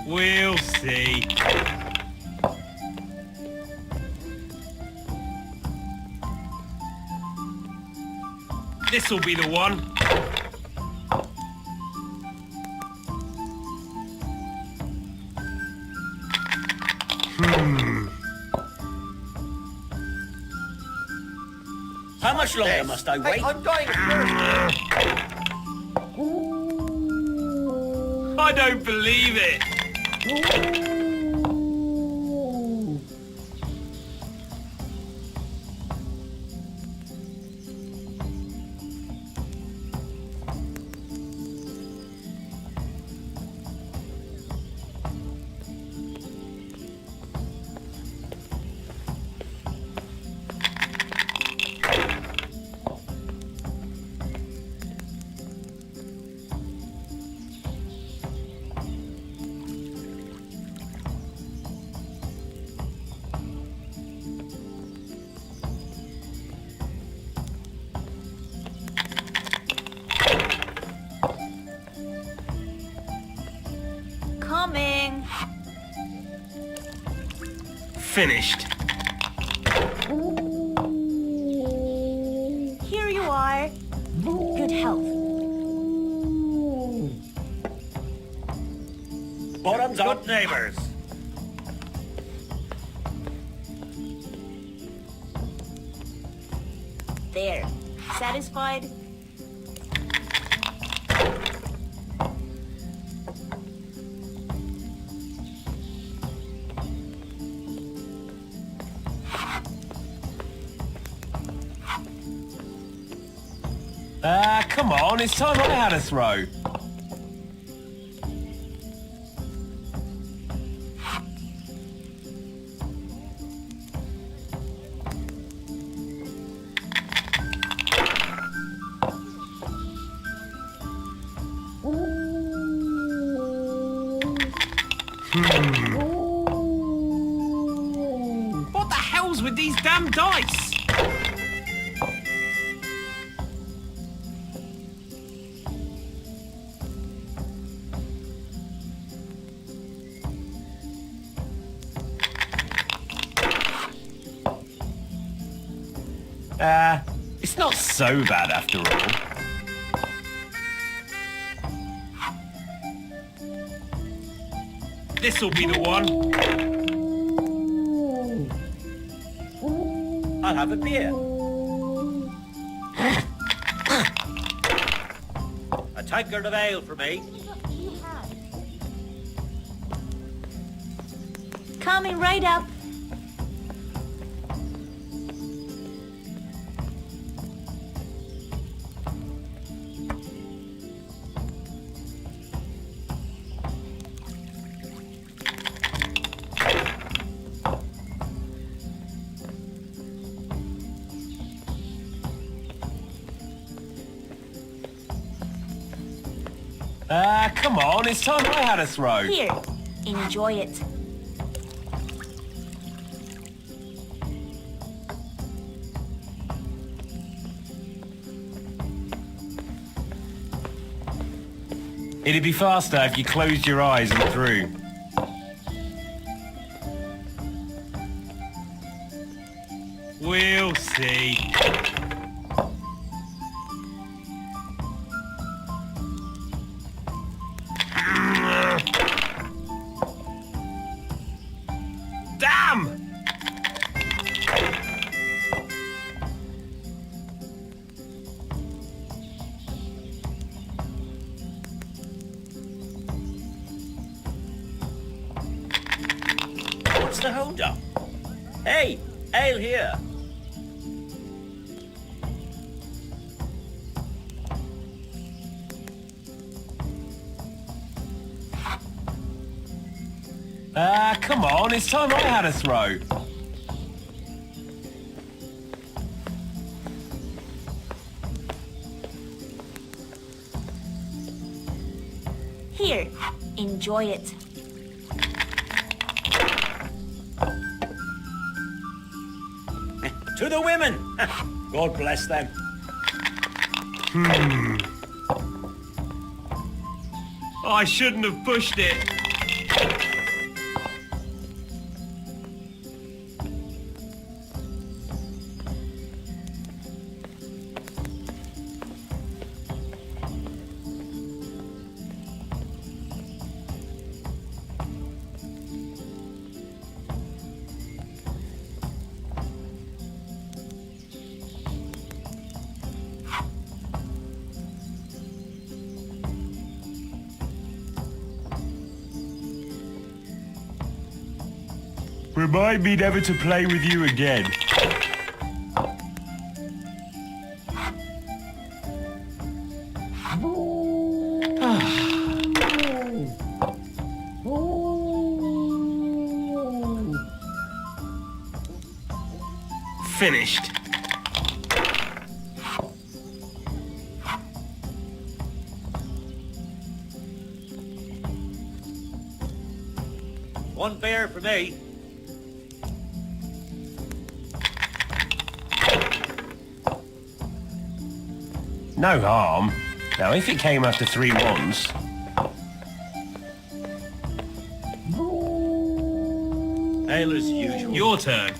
We'll see. This'll be the one. How much longer must I wait? I'm going first. I don't believe it. Finished. Here you are. Good health. Bottoms up, neighbors. There. Satisfied? Come on, it's time I had a throw. What the hell's with these damn dice? It's not so bad after all. This'll be the one. I'll have a beer. A tankard of ale for me. Coming right up. Come on, it's time I had a throw. Here. Enjoy it. It'd be faster if you closed your eyes and threw. We'll see. Damn! What's the hold up? Hey, ale here. Come on, it's time I had a throw. Here. Enjoy it. To the women. God bless them. I shouldn't have pushed it. Remind me never to play with you again. Finished. One beer for me. No harm. Now, if it came after 3 ones... Ale as usual. Your turn.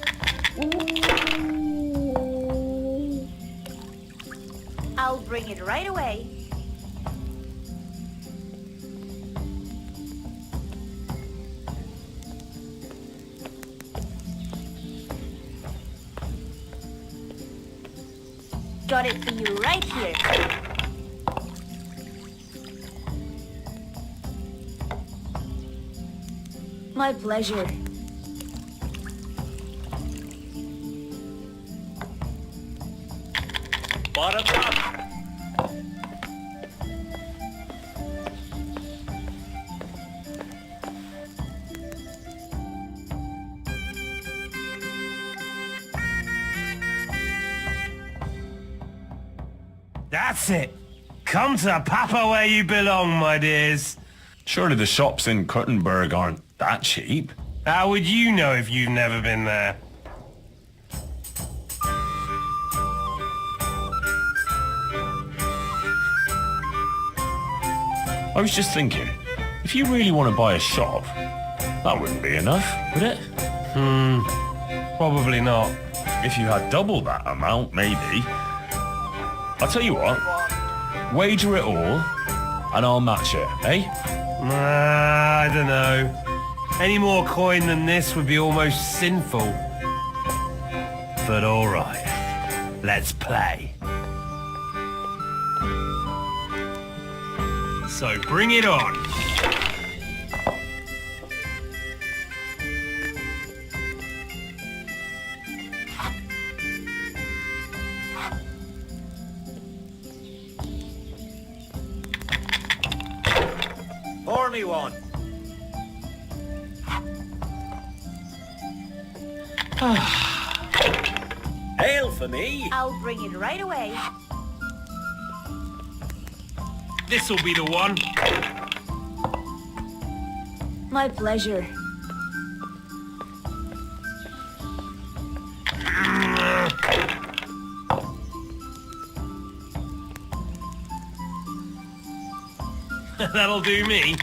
I'll bring it right away. Got it for you right here. My pleasure. Bottom up. That's it. Come to Papa where you belong, my dears. Surely the shops in Kuttenberg aren't that cheap. How would you know if you've never been there? I was just thinking, if you really want to buy a shop, that wouldn't be enough, would it? Probably not. If you had double that amount, maybe. I'll tell you what, wager it all, and I'll match it, eh? I don't know. Any more coin than this would be almost sinful. But alright, let's play. So bring it on. Pour me one. Ale for me. I'll bring it right away. This'll be the one. My pleasure. That'll do me.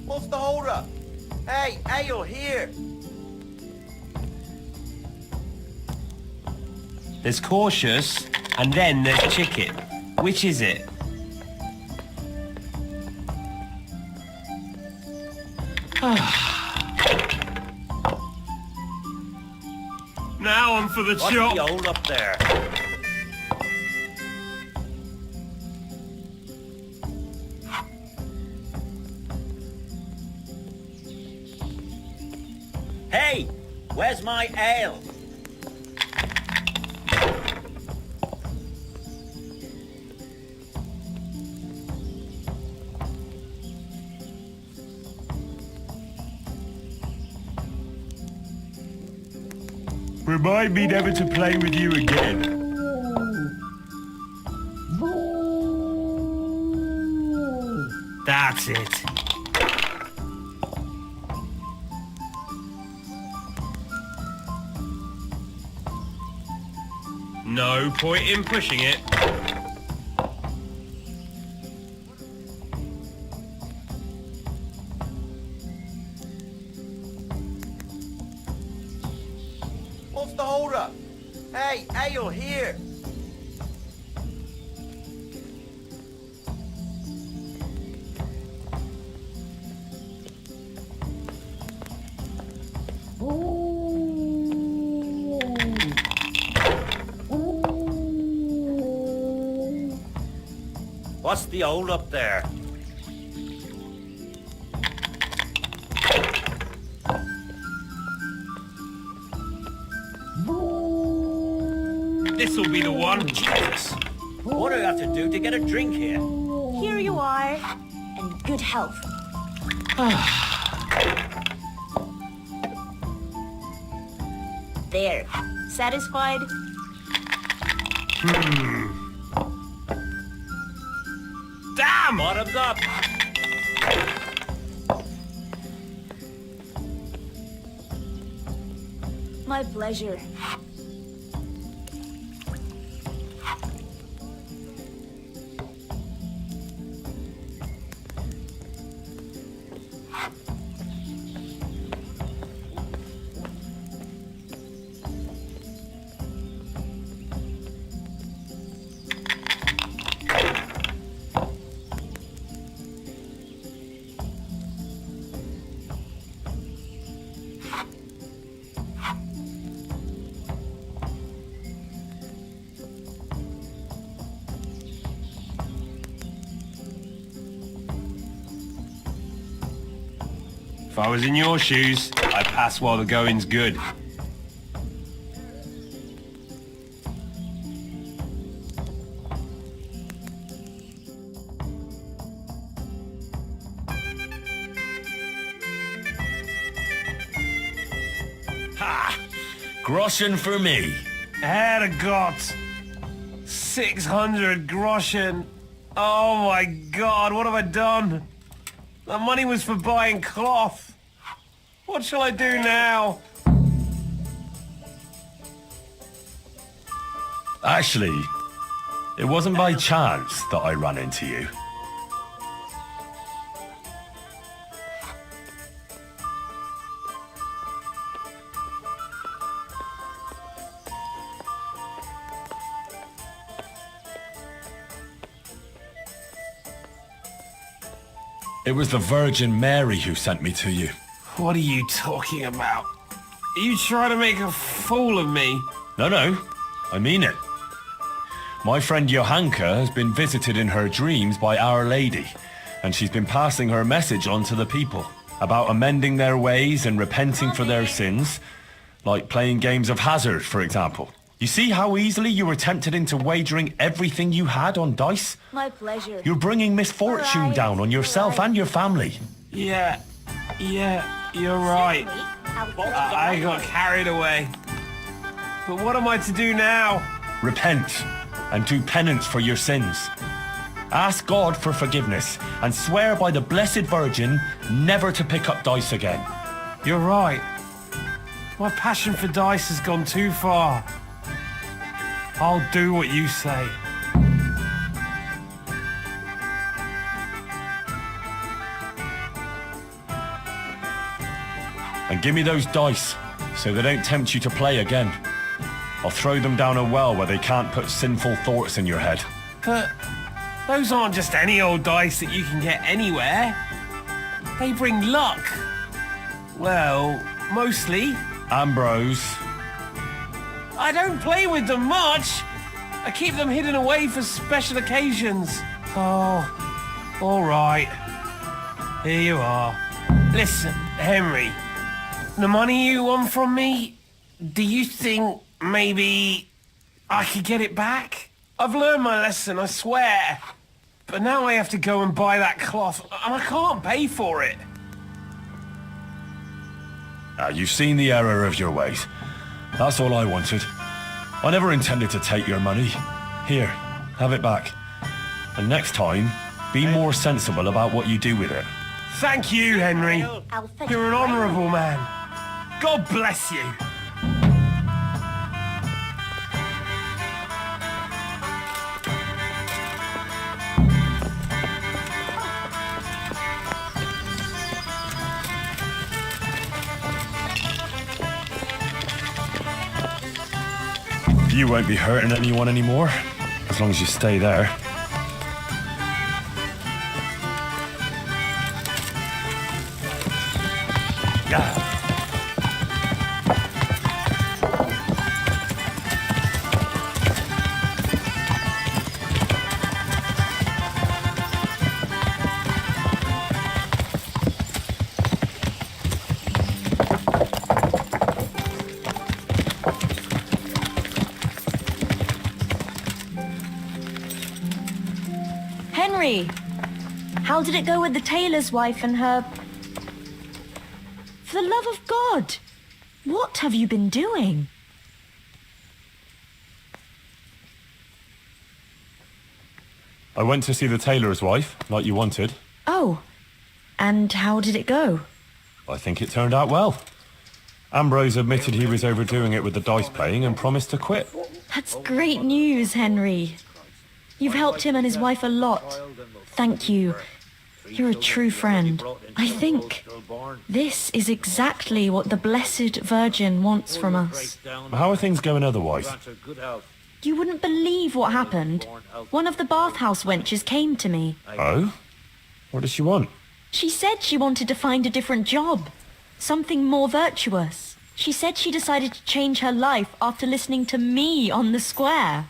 What's the hold up? Hey, Ale here. There's cautious, and then there's chicken. Which is it? Now I'm for the What's chop. the hold up there? Hey, where's my ale? Remind me never to play with you again. That's it. No point in pushing it. What's the hold up? Hey, Ale here. What's the hold up there? This'll be the one. Jesus. What do I have to do to get a drink here? Here you are. And good health. There. Satisfied? Damn! Bottoms up! My pleasure. If I was in your shoes, I'd pass while the going's good. Ha! Groschen for me. Herrgott! 600 groschen! Oh my god, what have I done? The money was for buying cloth. What shall I do now? Actually, it wasn't by chance that I ran into you. It was the Virgin Mary who sent me to you. What are you talking about? Are you trying to make a fool of me? No, I mean it. My friend Johanka has been visited in her dreams by Our Lady, and she's been passing her message on to the people about amending their ways and repenting for their sins, like playing games of hazard, for example. You see how easily you were tempted into wagering everything you had on dice? My pleasure. You're bringing misfortune down on yourself and your family. Yeah, you're right. I got carried away. But what am I to do now? Repent and do penance for your sins. Ask God for forgiveness and swear by the Blessed Virgin never to pick up dice again. You're right. My passion for dice has gone too far. I'll do what you say. And give me those dice, so they don't tempt you to play again. I'll throw them down a well where they can't put sinful thoughts in your head. But those aren't just any old dice that you can get anywhere. They bring luck. Well, mostly. Ambrose. I don't play with them much. I keep them hidden away for special occasions. Oh, all right. Here you are. Listen, Henry. The money you won from me, do you think maybe I could get it back? I've learned my lesson, I swear. But now I have to go and buy that cloth, and I can't pay for it. You've seen the error of your ways. That's all I wanted. I never intended to take your money. Here, have it back. And next time, be more sensible about what you do with it. Thank you, Henry. You're an honourable man. God bless you. You won't be hurting anyone anymore, as long as you stay there. Yeah. Henry, how did it go with the tailor's wife and her... For the love of God, what have you been doing? I went to see the tailor's wife, like you wanted. Oh, and how did it go? I think it turned out well. Ambrose admitted he was overdoing it with the dice playing and promised to quit. That's great news, Henry. You've helped him and his wife a lot. Thank you. You're a true friend. I think this is exactly what the Blessed Virgin wants from us. How are things going otherwise? You wouldn't believe what happened. One of the bathhouse wenches came to me. Oh? What does she want? She said she wanted to find a different job. Something more virtuous. She said she decided to change her life after listening to me on the square.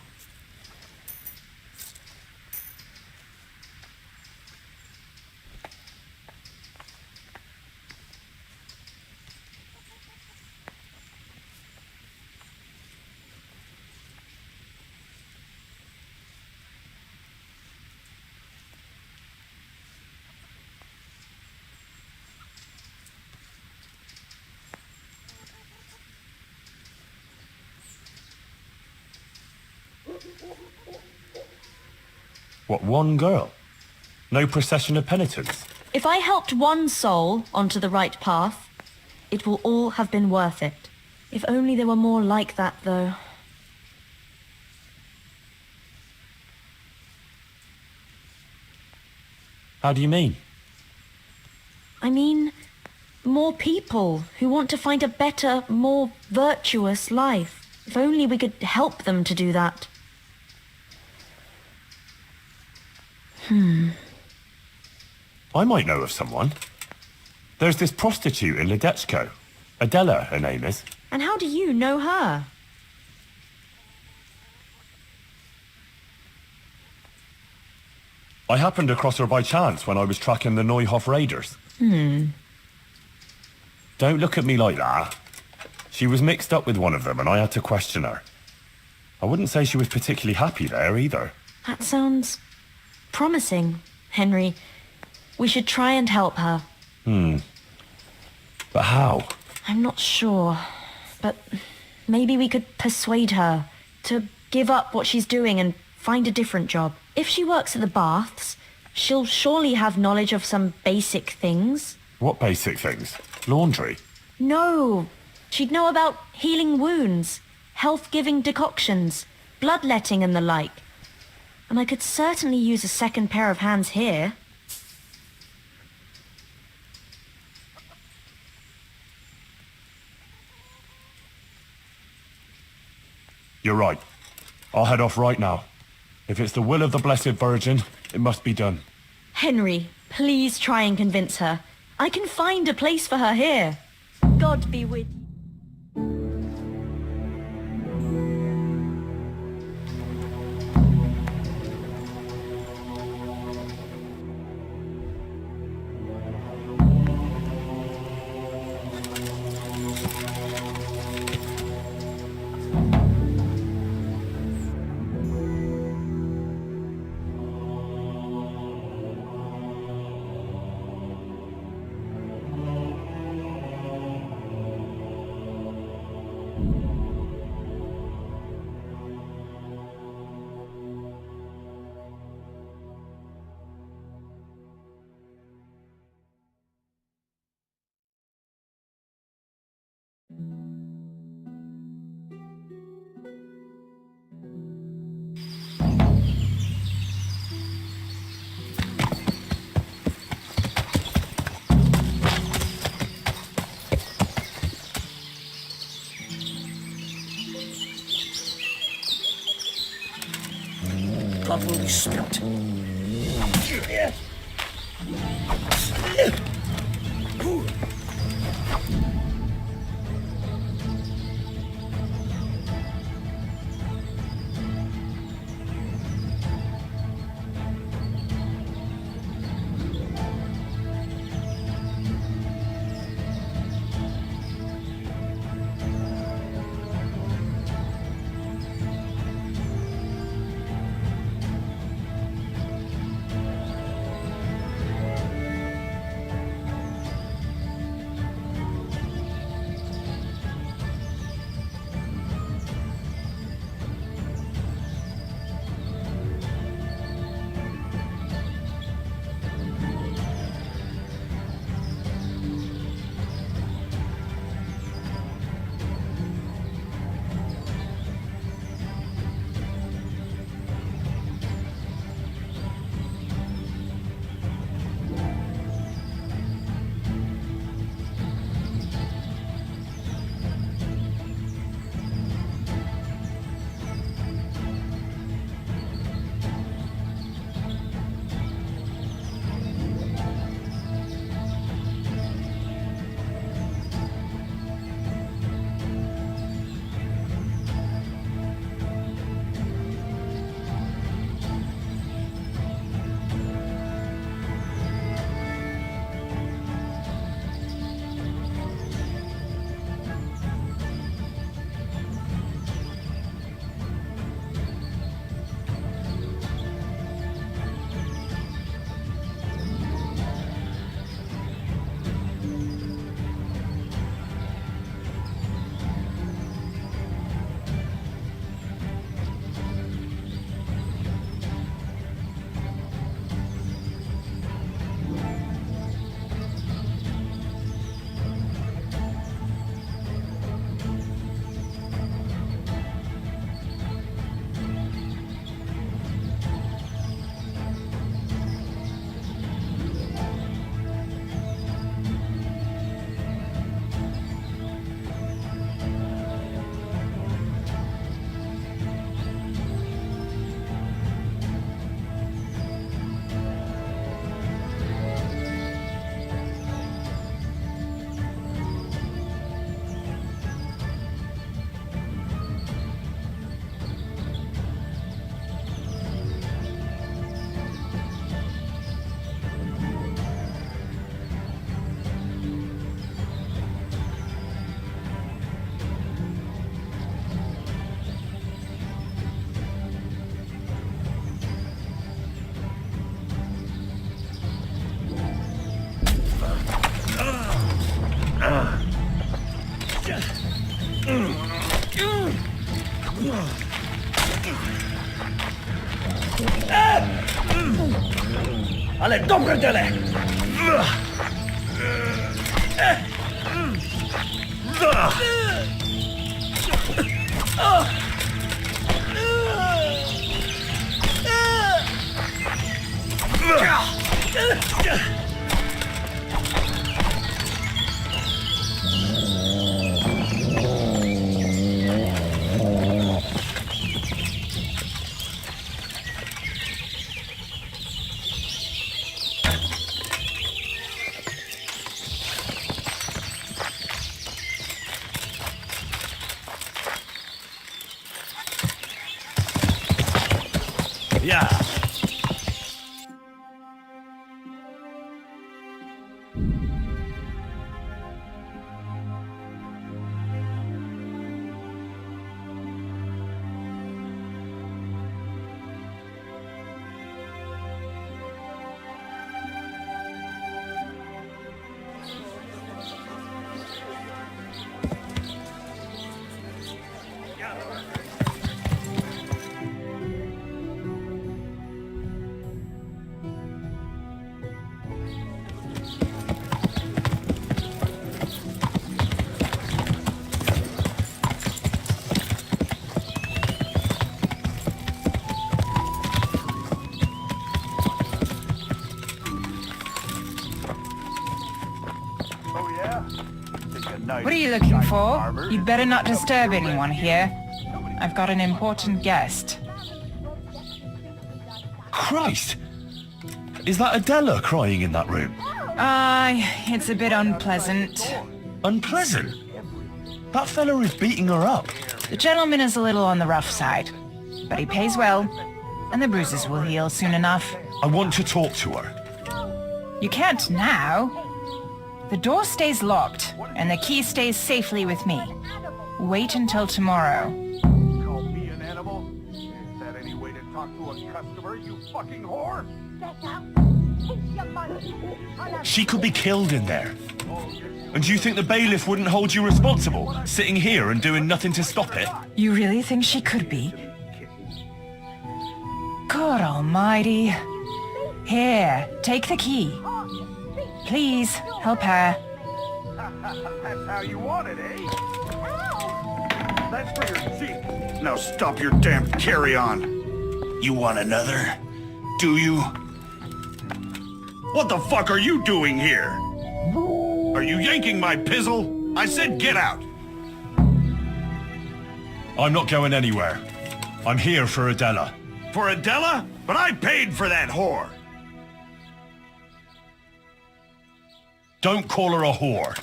What, one girl? No procession of penitents? If I helped one soul onto the right path, it will all have been worth it. If only there were more like that, though. How do you mean? I mean, more people who want to find a better, more virtuous life. If only we could help them to do that. I might know of someone. There's this prostitute in Ledechko. Adela, her name is. And how do you know her? I happened across her by chance when I was tracking the Neuhof raiders. Don't look at me like that. She was mixed up with one of them and I had to question her. I wouldn't say she was particularly happy there either. That sounds promising, Henry. We should try and help her. But how? I'm not sure, but maybe we could persuade her to give up what she's doing and find a different job. If she works at the baths, she'll surely have knowledge of some basic things. What basic things? Laundry? No, she'd know about healing wounds, health-giving decoctions, bloodletting and the like. And I could certainly use a second pair of hands here. You're right. I'll head off right now. If it's the will of the Blessed Virgin, it must be done. Henry, please try and convince her. I can find a place for her here. God be with you. Blood will be spilt. Ale dobre dele! Yeah. What are you looking for? You'd better not disturb anyone here. I've got an important guest. Christ! Is that Adela crying in that room? It's a bit unpleasant. Unpleasant? That fella is beating her up. The gentleman is a little on the rough side, but he pays well, and the bruises will heal soon enough. I want to talk to her. You can't now. The door stays locked, and the key stays safely with me. Wait until tomorrow. Call me an animal? Is that any way to talk to a customer, you fucking whore? She could be killed in there. And do you think the bailiff wouldn't hold you responsible, sitting here and doing nothing to stop it? You really think she could be? God almighty. Here, take the key. Please, help her. That's how you want it, eh? That's for your cheek. Now stop your damn carry-on. You want another? Do you? What the fuck are you doing here? Are you yanking my pizzle? I said get out. I'm not going anywhere. I'm here for Adela. For Adela? But I paid for that whore. Don't call her a whore.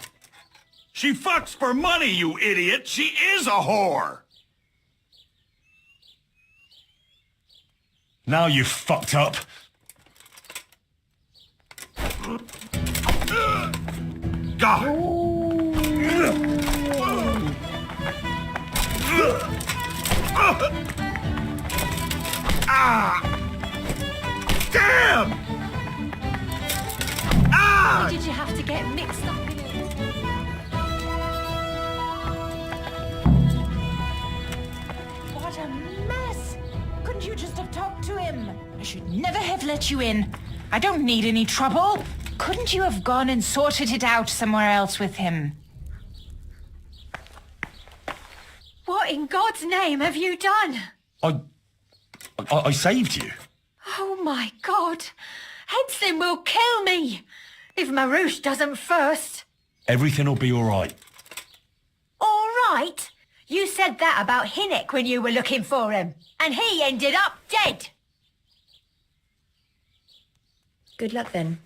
She fucks for money, you idiot! She is a whore! Now you've fucked up. God! Ah! Damn! Ah! Why did you have to get mixed up in it? What a mess! Couldn't you just have talked to him? I should never have let you in. I don't need any trouble. Couldn't you have gone and sorted it out somewhere else with him? What in God's name have you done? I saved you. Oh my God. Henson will kill me if Marouche doesn't first. Everything will be all right. All right? You said that about Hinnick when you were looking for him, and he ended up dead. Good luck then.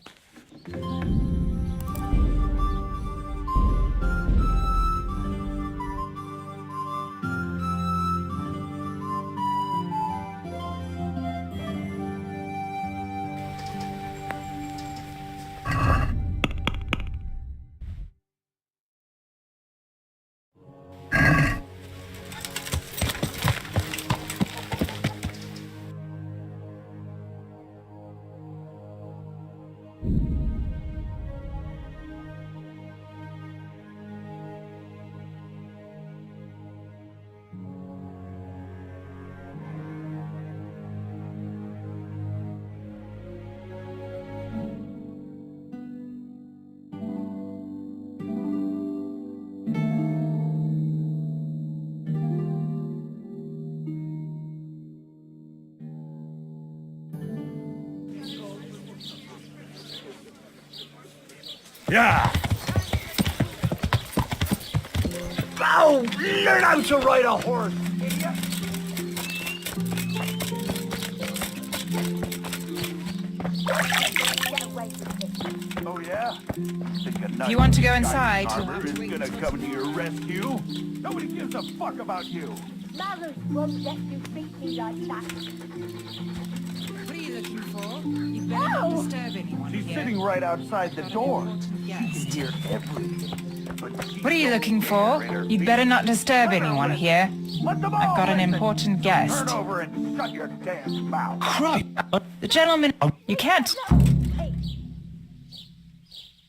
Yeah. Oh, learn how to ride a horse, idiot! Oh yeah? If you want to go inside, you'll have Armor to is wait. gonna come to your rescue. Nobody gives a fuck about you. Mothers won't let you treat me like that. What are you looking for? You better not disturb anyone She's here. sitting right outside the Got an door. important She can guest. hear everything. But she's What are you so looking scared for? in her You'd feet. better not disturb Let her anyone listen. here. Let them I've all got an listen. important guest. Turn over and shut your damn mouth. Christ. The gentleman... You can't...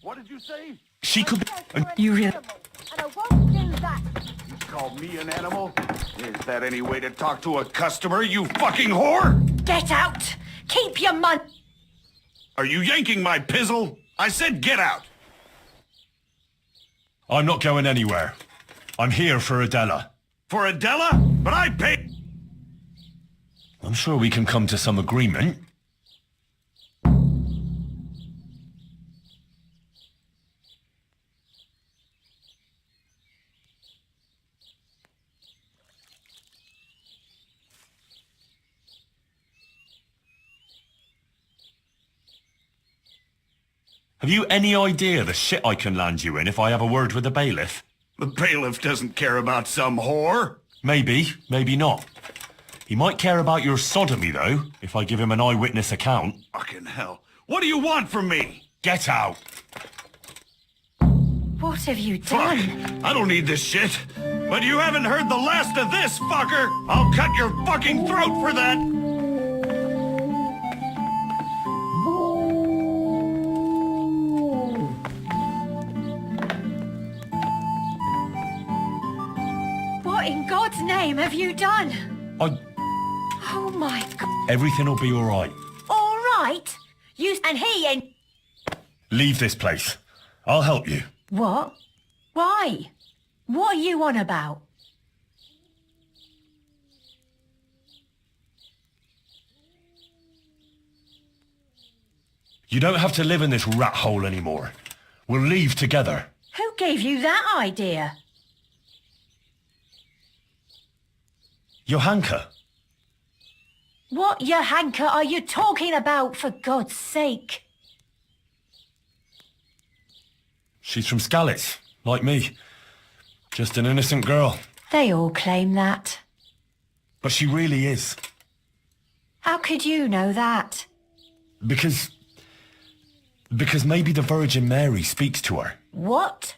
What did you say? She could be... You really... And I won't do that. You called me an animal? Is that any way to talk to a customer, you fucking whore? Get out! Keep your money! Are you yanking my pizzle? I said get out. I'm not going anywhere. I'm here for Adela. For Adela? But I paid... I'm sure we can come to some agreement. Have you any idea the shit I can land you in if I have a word with the bailiff? The bailiff doesn't care about some whore. Maybe, maybe not. He might care about your sodomy, though, if I give him an eyewitness account. Fucking hell. What do you want from me? Get out! What have you Fuck. done? I don't need this shit. But you haven't heard the last of this, fucker. I'll cut your fucking throat for that. What in God's name have you done? Oh my God. Everything will be all right. All right. You and he and... Leave this place. I'll help you. What? Why? What are you on about? You don't have to live in this rat hole anymore. We'll leave together. Who gave you that idea? Johanka. What Johanka are you talking about, for God's sake? She's from Skalitz, like me. Just an innocent girl. They all claim that. But she really is. How could you know that? Because maybe the Virgin Mary speaks to her. What?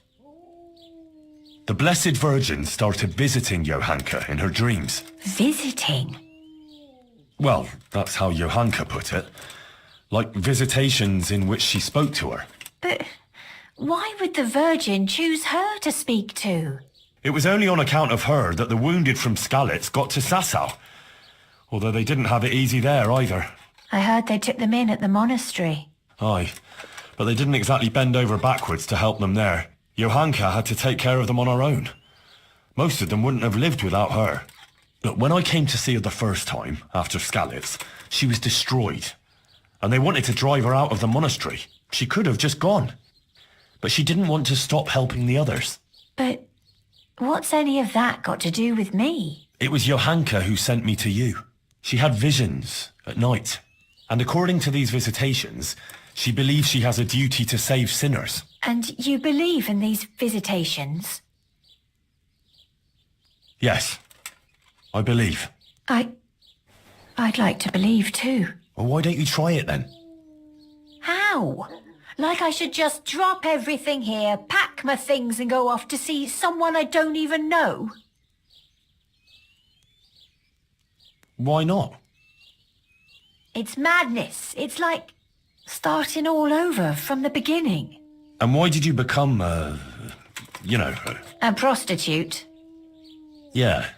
The Blessed Virgin started visiting Johanka in her dreams. Visiting? Well, that's how Johanka put it. Like visitations in which she spoke to her. But why would the Virgin choose her to speak to? It was only on account of her that the wounded from Skalitz got to Sasau. Although they didn't have it easy there either. I heard they took them in at the monastery. Aye, but they didn't exactly bend over backwards to help them there. Johanka had to take care of them on her own. Most of them wouldn't have lived without her. But when I came to see her the first time, after Skalitz, she was destroyed. And they wanted to drive her out of the monastery. She could have just gone. But she didn't want to stop helping the others. But what's any of that got to do with me? It was Johanka who sent me to you. She had visions at night. And according to these visitations, she believes she has a duty to save sinners. And you believe in these visitations? Yes, I believe. I'd like to believe too. Well, why don't you try it then? How? Like I should just drop everything here, pack my things and go off to see someone I don't even know? Why not? It's madness. It's like starting all over from the beginning. And why did you become, A prostitute. yeah.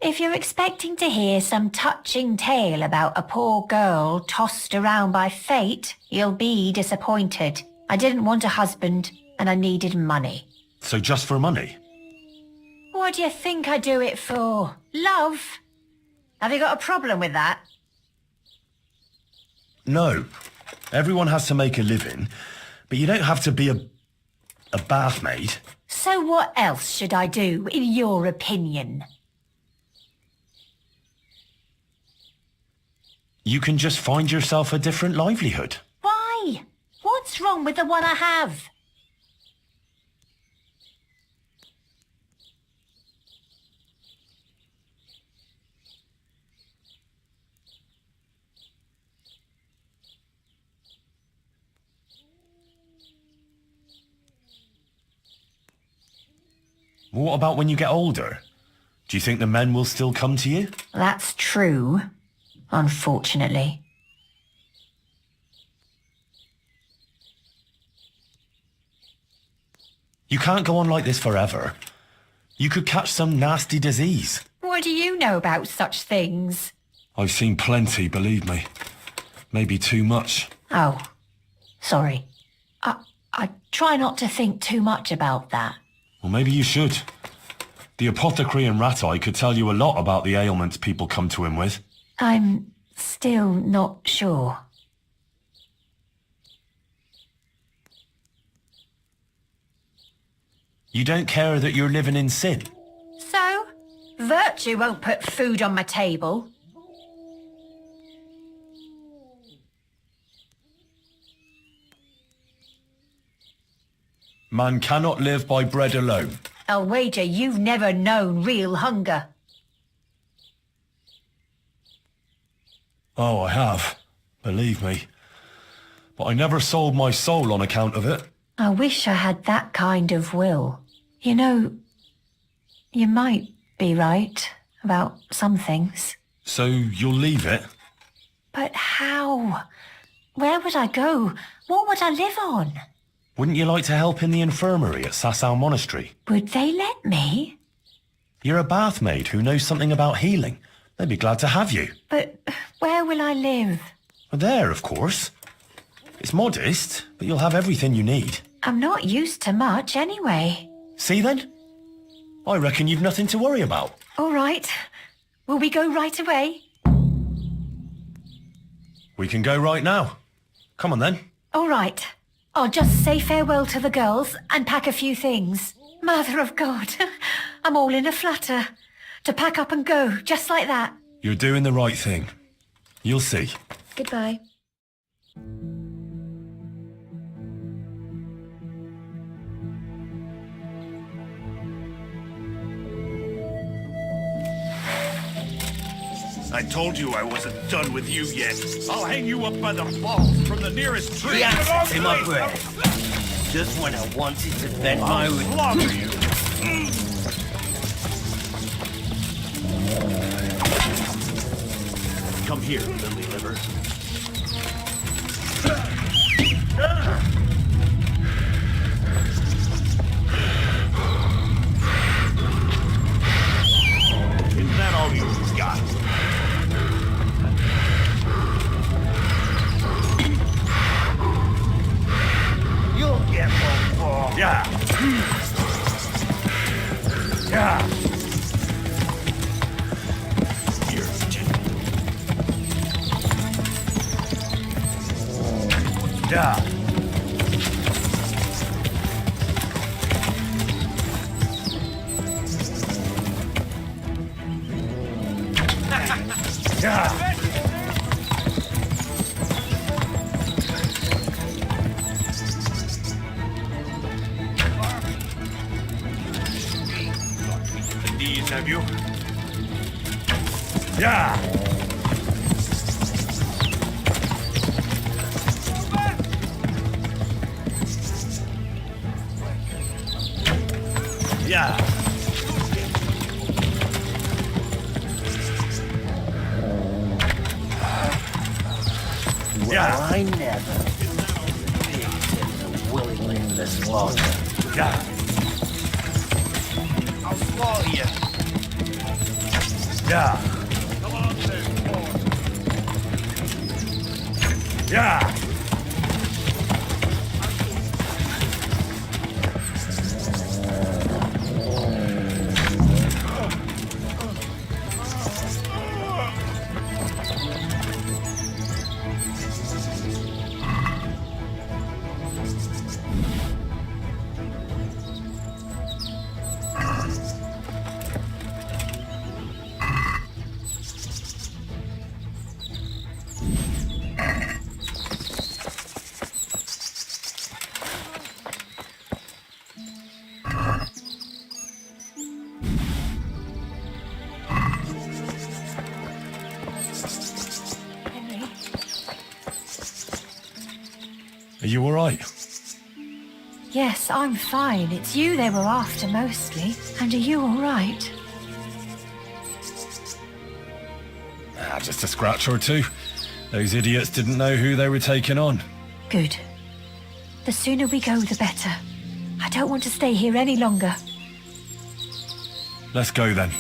If you're expecting to hear some touching tale about a poor girl tossed around by fate, you'll be disappointed. I didn't want a husband, and I needed money. So just for money? What do you think I do it for? Love? Have you got a problem with that? No. Everyone has to make a living, But you don't have to be a bath maid. So what else should I do, in your opinion? You can just find yourself a different livelihood. Why? What's wrong with the one I have? What about when you get older? Do you think the men will still come to you? That's true, unfortunately. You can't go on like this forever. You could catch some nasty disease. What do you know about such things? I've seen plenty, believe me. Maybe too much. Oh, sorry. I try not to think too much about that. Well, maybe you should. The apothecary in Rat Eye could tell you a lot about the ailments people come to him with. I'm still not sure. You don't care that you're living in sin? So? Virtue won't put food on my table. Man cannot live by bread alone. I'll wager you've never known real hunger. Oh, I have. Believe me. But I never sold my soul on account of it. I wish I had that kind of will. You know, you might be right about some things. So you'll leave it? But how? Where would I go? What would I live on? Wouldn't you like to help in the infirmary at Sasau Monastery? Would they let me? You're a bath maid who knows something about healing. They'd be glad to have you. But where will I live? There, of course. It's modest, but you'll have everything you need. I'm not used to much anyway. See then? I reckon you've nothing to worry about. All right. Will we go right away? We can go right now. Come on then. All right. I'll just say farewell to the girls and pack a few things. Mother of God, I'm all in a flutter. To pack up and go, just like that. You're doing the right thing. You'll see. Goodbye. I told you I wasn't done with you yet. I'll hang you up by the balls from the nearest tree. Yeah, in my breath. Just when I wanted to bend my... I'll slaughter you. Come here, lily liver. Is that all you've got? You'll get one for. Yeah. Yeah. Yeah. Yeah. These have you? Yeah. Yeah. Well, I never picked willingly in the slaughter. Yeah. I'll slaughter you. Yeah. Come on, then. Yeah. Are you alright? Yes, I'm fine. It's you they were after mostly. And are you all right? Ah, just a scratch or two. Those idiots didn't know who they were taking on. Good. The sooner we go, the better. I don't want to stay here any longer. Let's go then.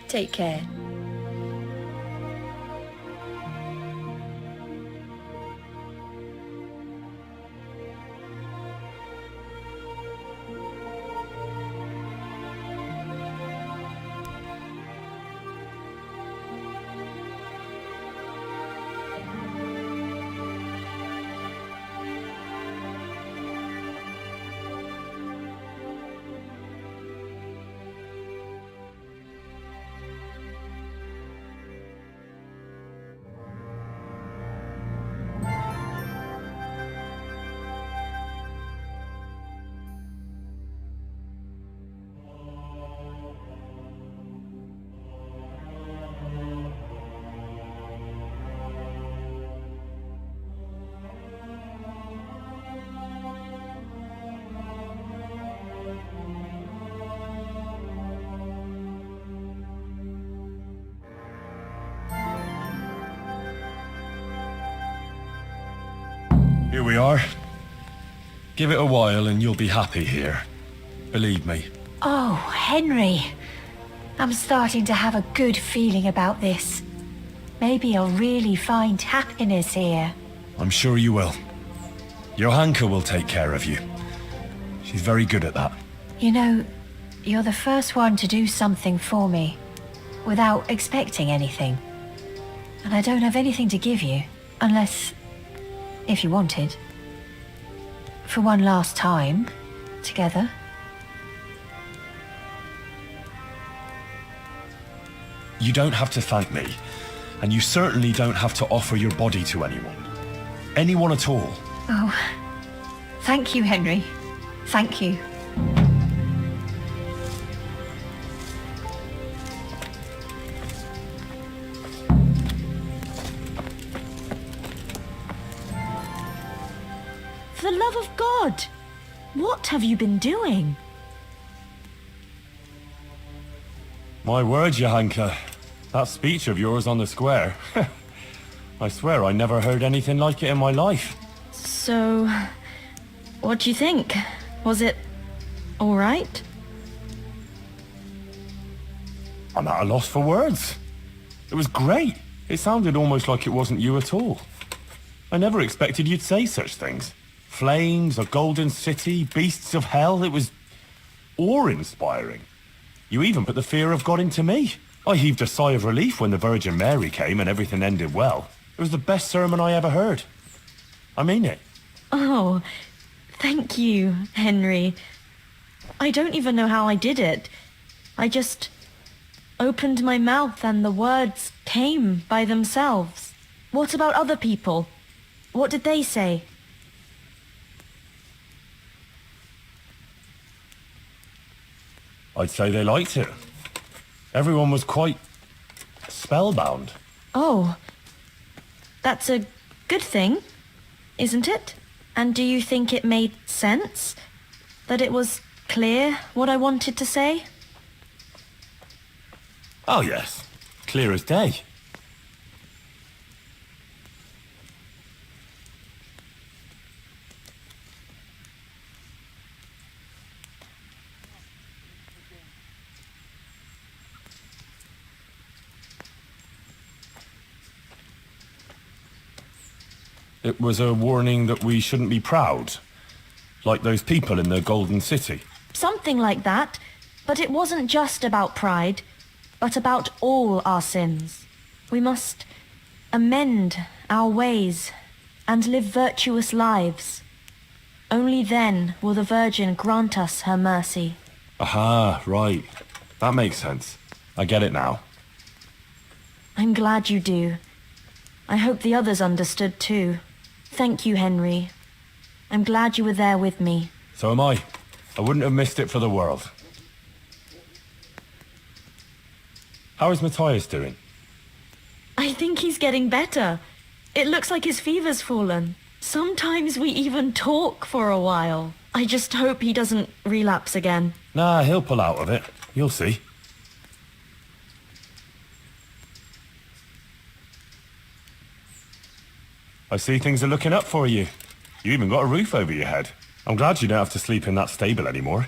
Take care. Here we are. Give it a while and you'll be happy here. Believe me. Oh, Henry. I'm starting to have a good feeling about this. Maybe I'll really find happiness here. I'm sure you will. Johanka will take care of you. She's very good at that. You know, you're the first one to do something for me without expecting anything. And I don't have anything to give you, unless, if you wanted, for one last time, together. You don't have to thank me, and you certainly don't have to offer your body to anyone. Anyone at all. Oh, thank you, Henry. Thank you. For the love of God! What have you been doing? My word, Johanka. That speech of yours on the square. I swear I never heard anything like it in my life. So, what do you think? Was it all right? I'm at a loss for words. It was great. It sounded almost like it wasn't you at all. I never expected you'd say such things. Flames, a golden city, beasts of hell. It was awe-inspiring. You even put the fear of God into me. I heaved a sigh of relief when the Virgin Mary came and everything ended well. It was the best sermon I ever heard. I mean it. Oh, thank you, Henry. I don't even know how I did it. I just opened my mouth and the words came by themselves. What about other people? What did they say? I'd say they liked it. Everyone was quite spellbound. Oh, that's a good thing, isn't it? And do you think it made sense? That it was clear what I wanted to say? Oh yes, clear as day. It was a warning that we shouldn't be proud, like those people in the Golden City. Something like that, but it wasn't just about pride, but about all our sins. We must amend our ways and live virtuous lives. Only then will the Virgin grant us her mercy. Aha, right. That makes sense. I get it now. I'm glad you do. I hope the others understood too. Thank you, Henry. I'm glad you were there with me. So am I. I wouldn't have missed it for the world. How is Matthias doing? I think he's getting better. It looks like his fever's fallen. Sometimes we even talk for a while. I just hope he doesn't relapse again. Nah, he'll pull out of it. You'll see. I see things are looking up for you. You even got a roof over your head. I'm glad you don't have to sleep in that stable anymore.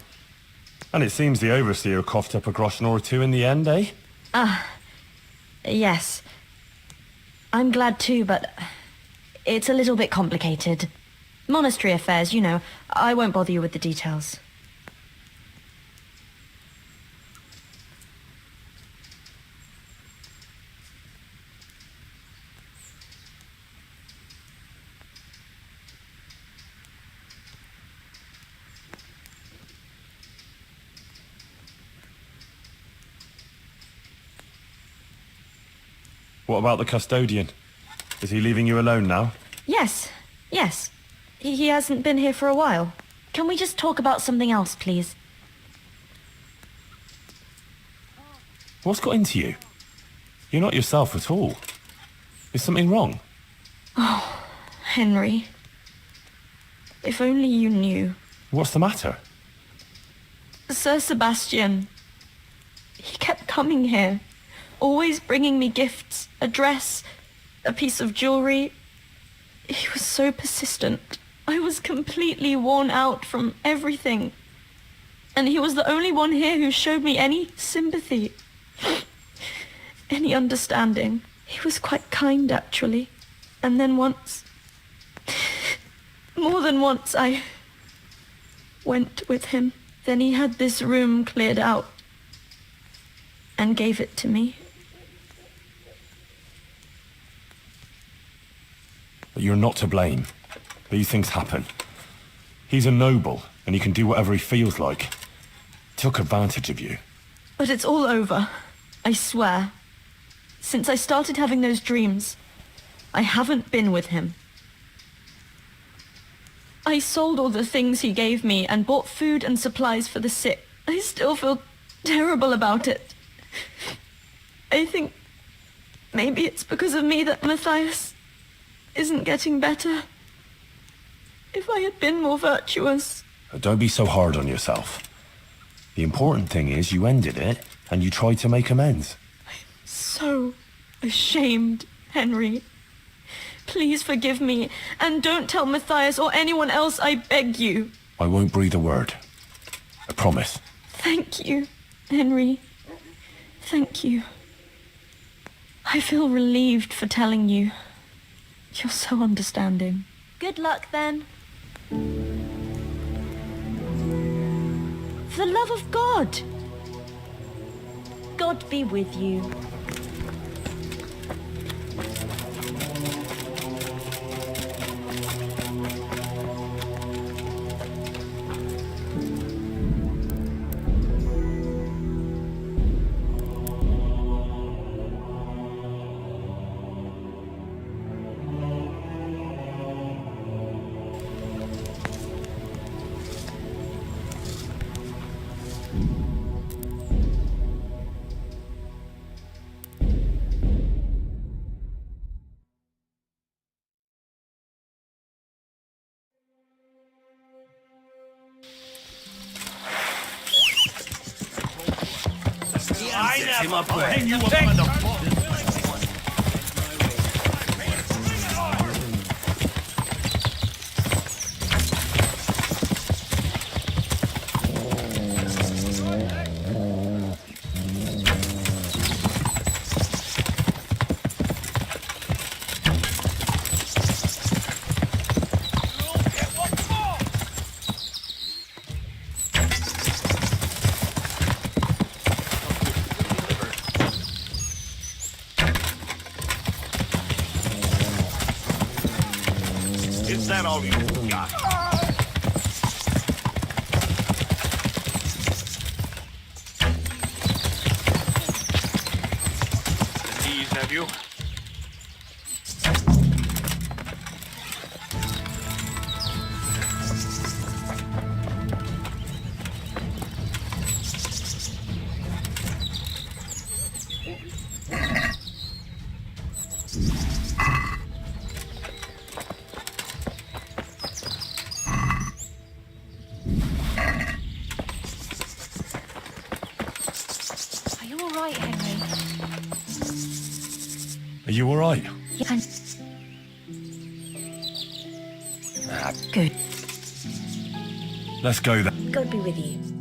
And it seems the overseer coughed up a groschen or two in the end, eh? Yes. I'm glad too, but it's a little bit complicated. Monastery affairs, you know. I won't bother you with the details. What about the custodian? Is he leaving you alone now? Yes. He hasn't been here for a while. Can we just talk about something else, please? What's got into you? You're not yourself at all. Is something wrong? Oh, Henry. If only you knew. What's the matter? Sir Sebastian. He kept coming here. Always bringing me gifts, a dress, a piece of jewelry. He was so persistent. I was completely worn out from everything. And he was the only one here who showed me any sympathy, any understanding. He was quite kind, actually. And then once, more than once, I went with him. Then he had this room cleared out and gave it to me. But you're not to blame. These things happen. He's a noble, and he can do whatever he feels like. Took advantage of you. But it's all over. I swear. Since I started having those dreams, I haven't been with him. I sold all the things he gave me and bought food and supplies for the sick. I still feel terrible about it. I think maybe it's because of me that Matthias isn't getting better. If I had been more virtuous... Don't be so hard on yourself. The important thing is you ended it, and you tried to make amends. I'm so ashamed, Henry. Please forgive me, and don't tell Matthias or anyone else, I beg you. I won't breathe a word. I promise. Thank you, Henry. Thank you. I feel relieved for telling you. You're so understanding. Good luck, then. For the love of God! God be with you. Set him up well. Is that all you got? The keys, have you? you alright? Yeah, good. Let's go then. God be with you.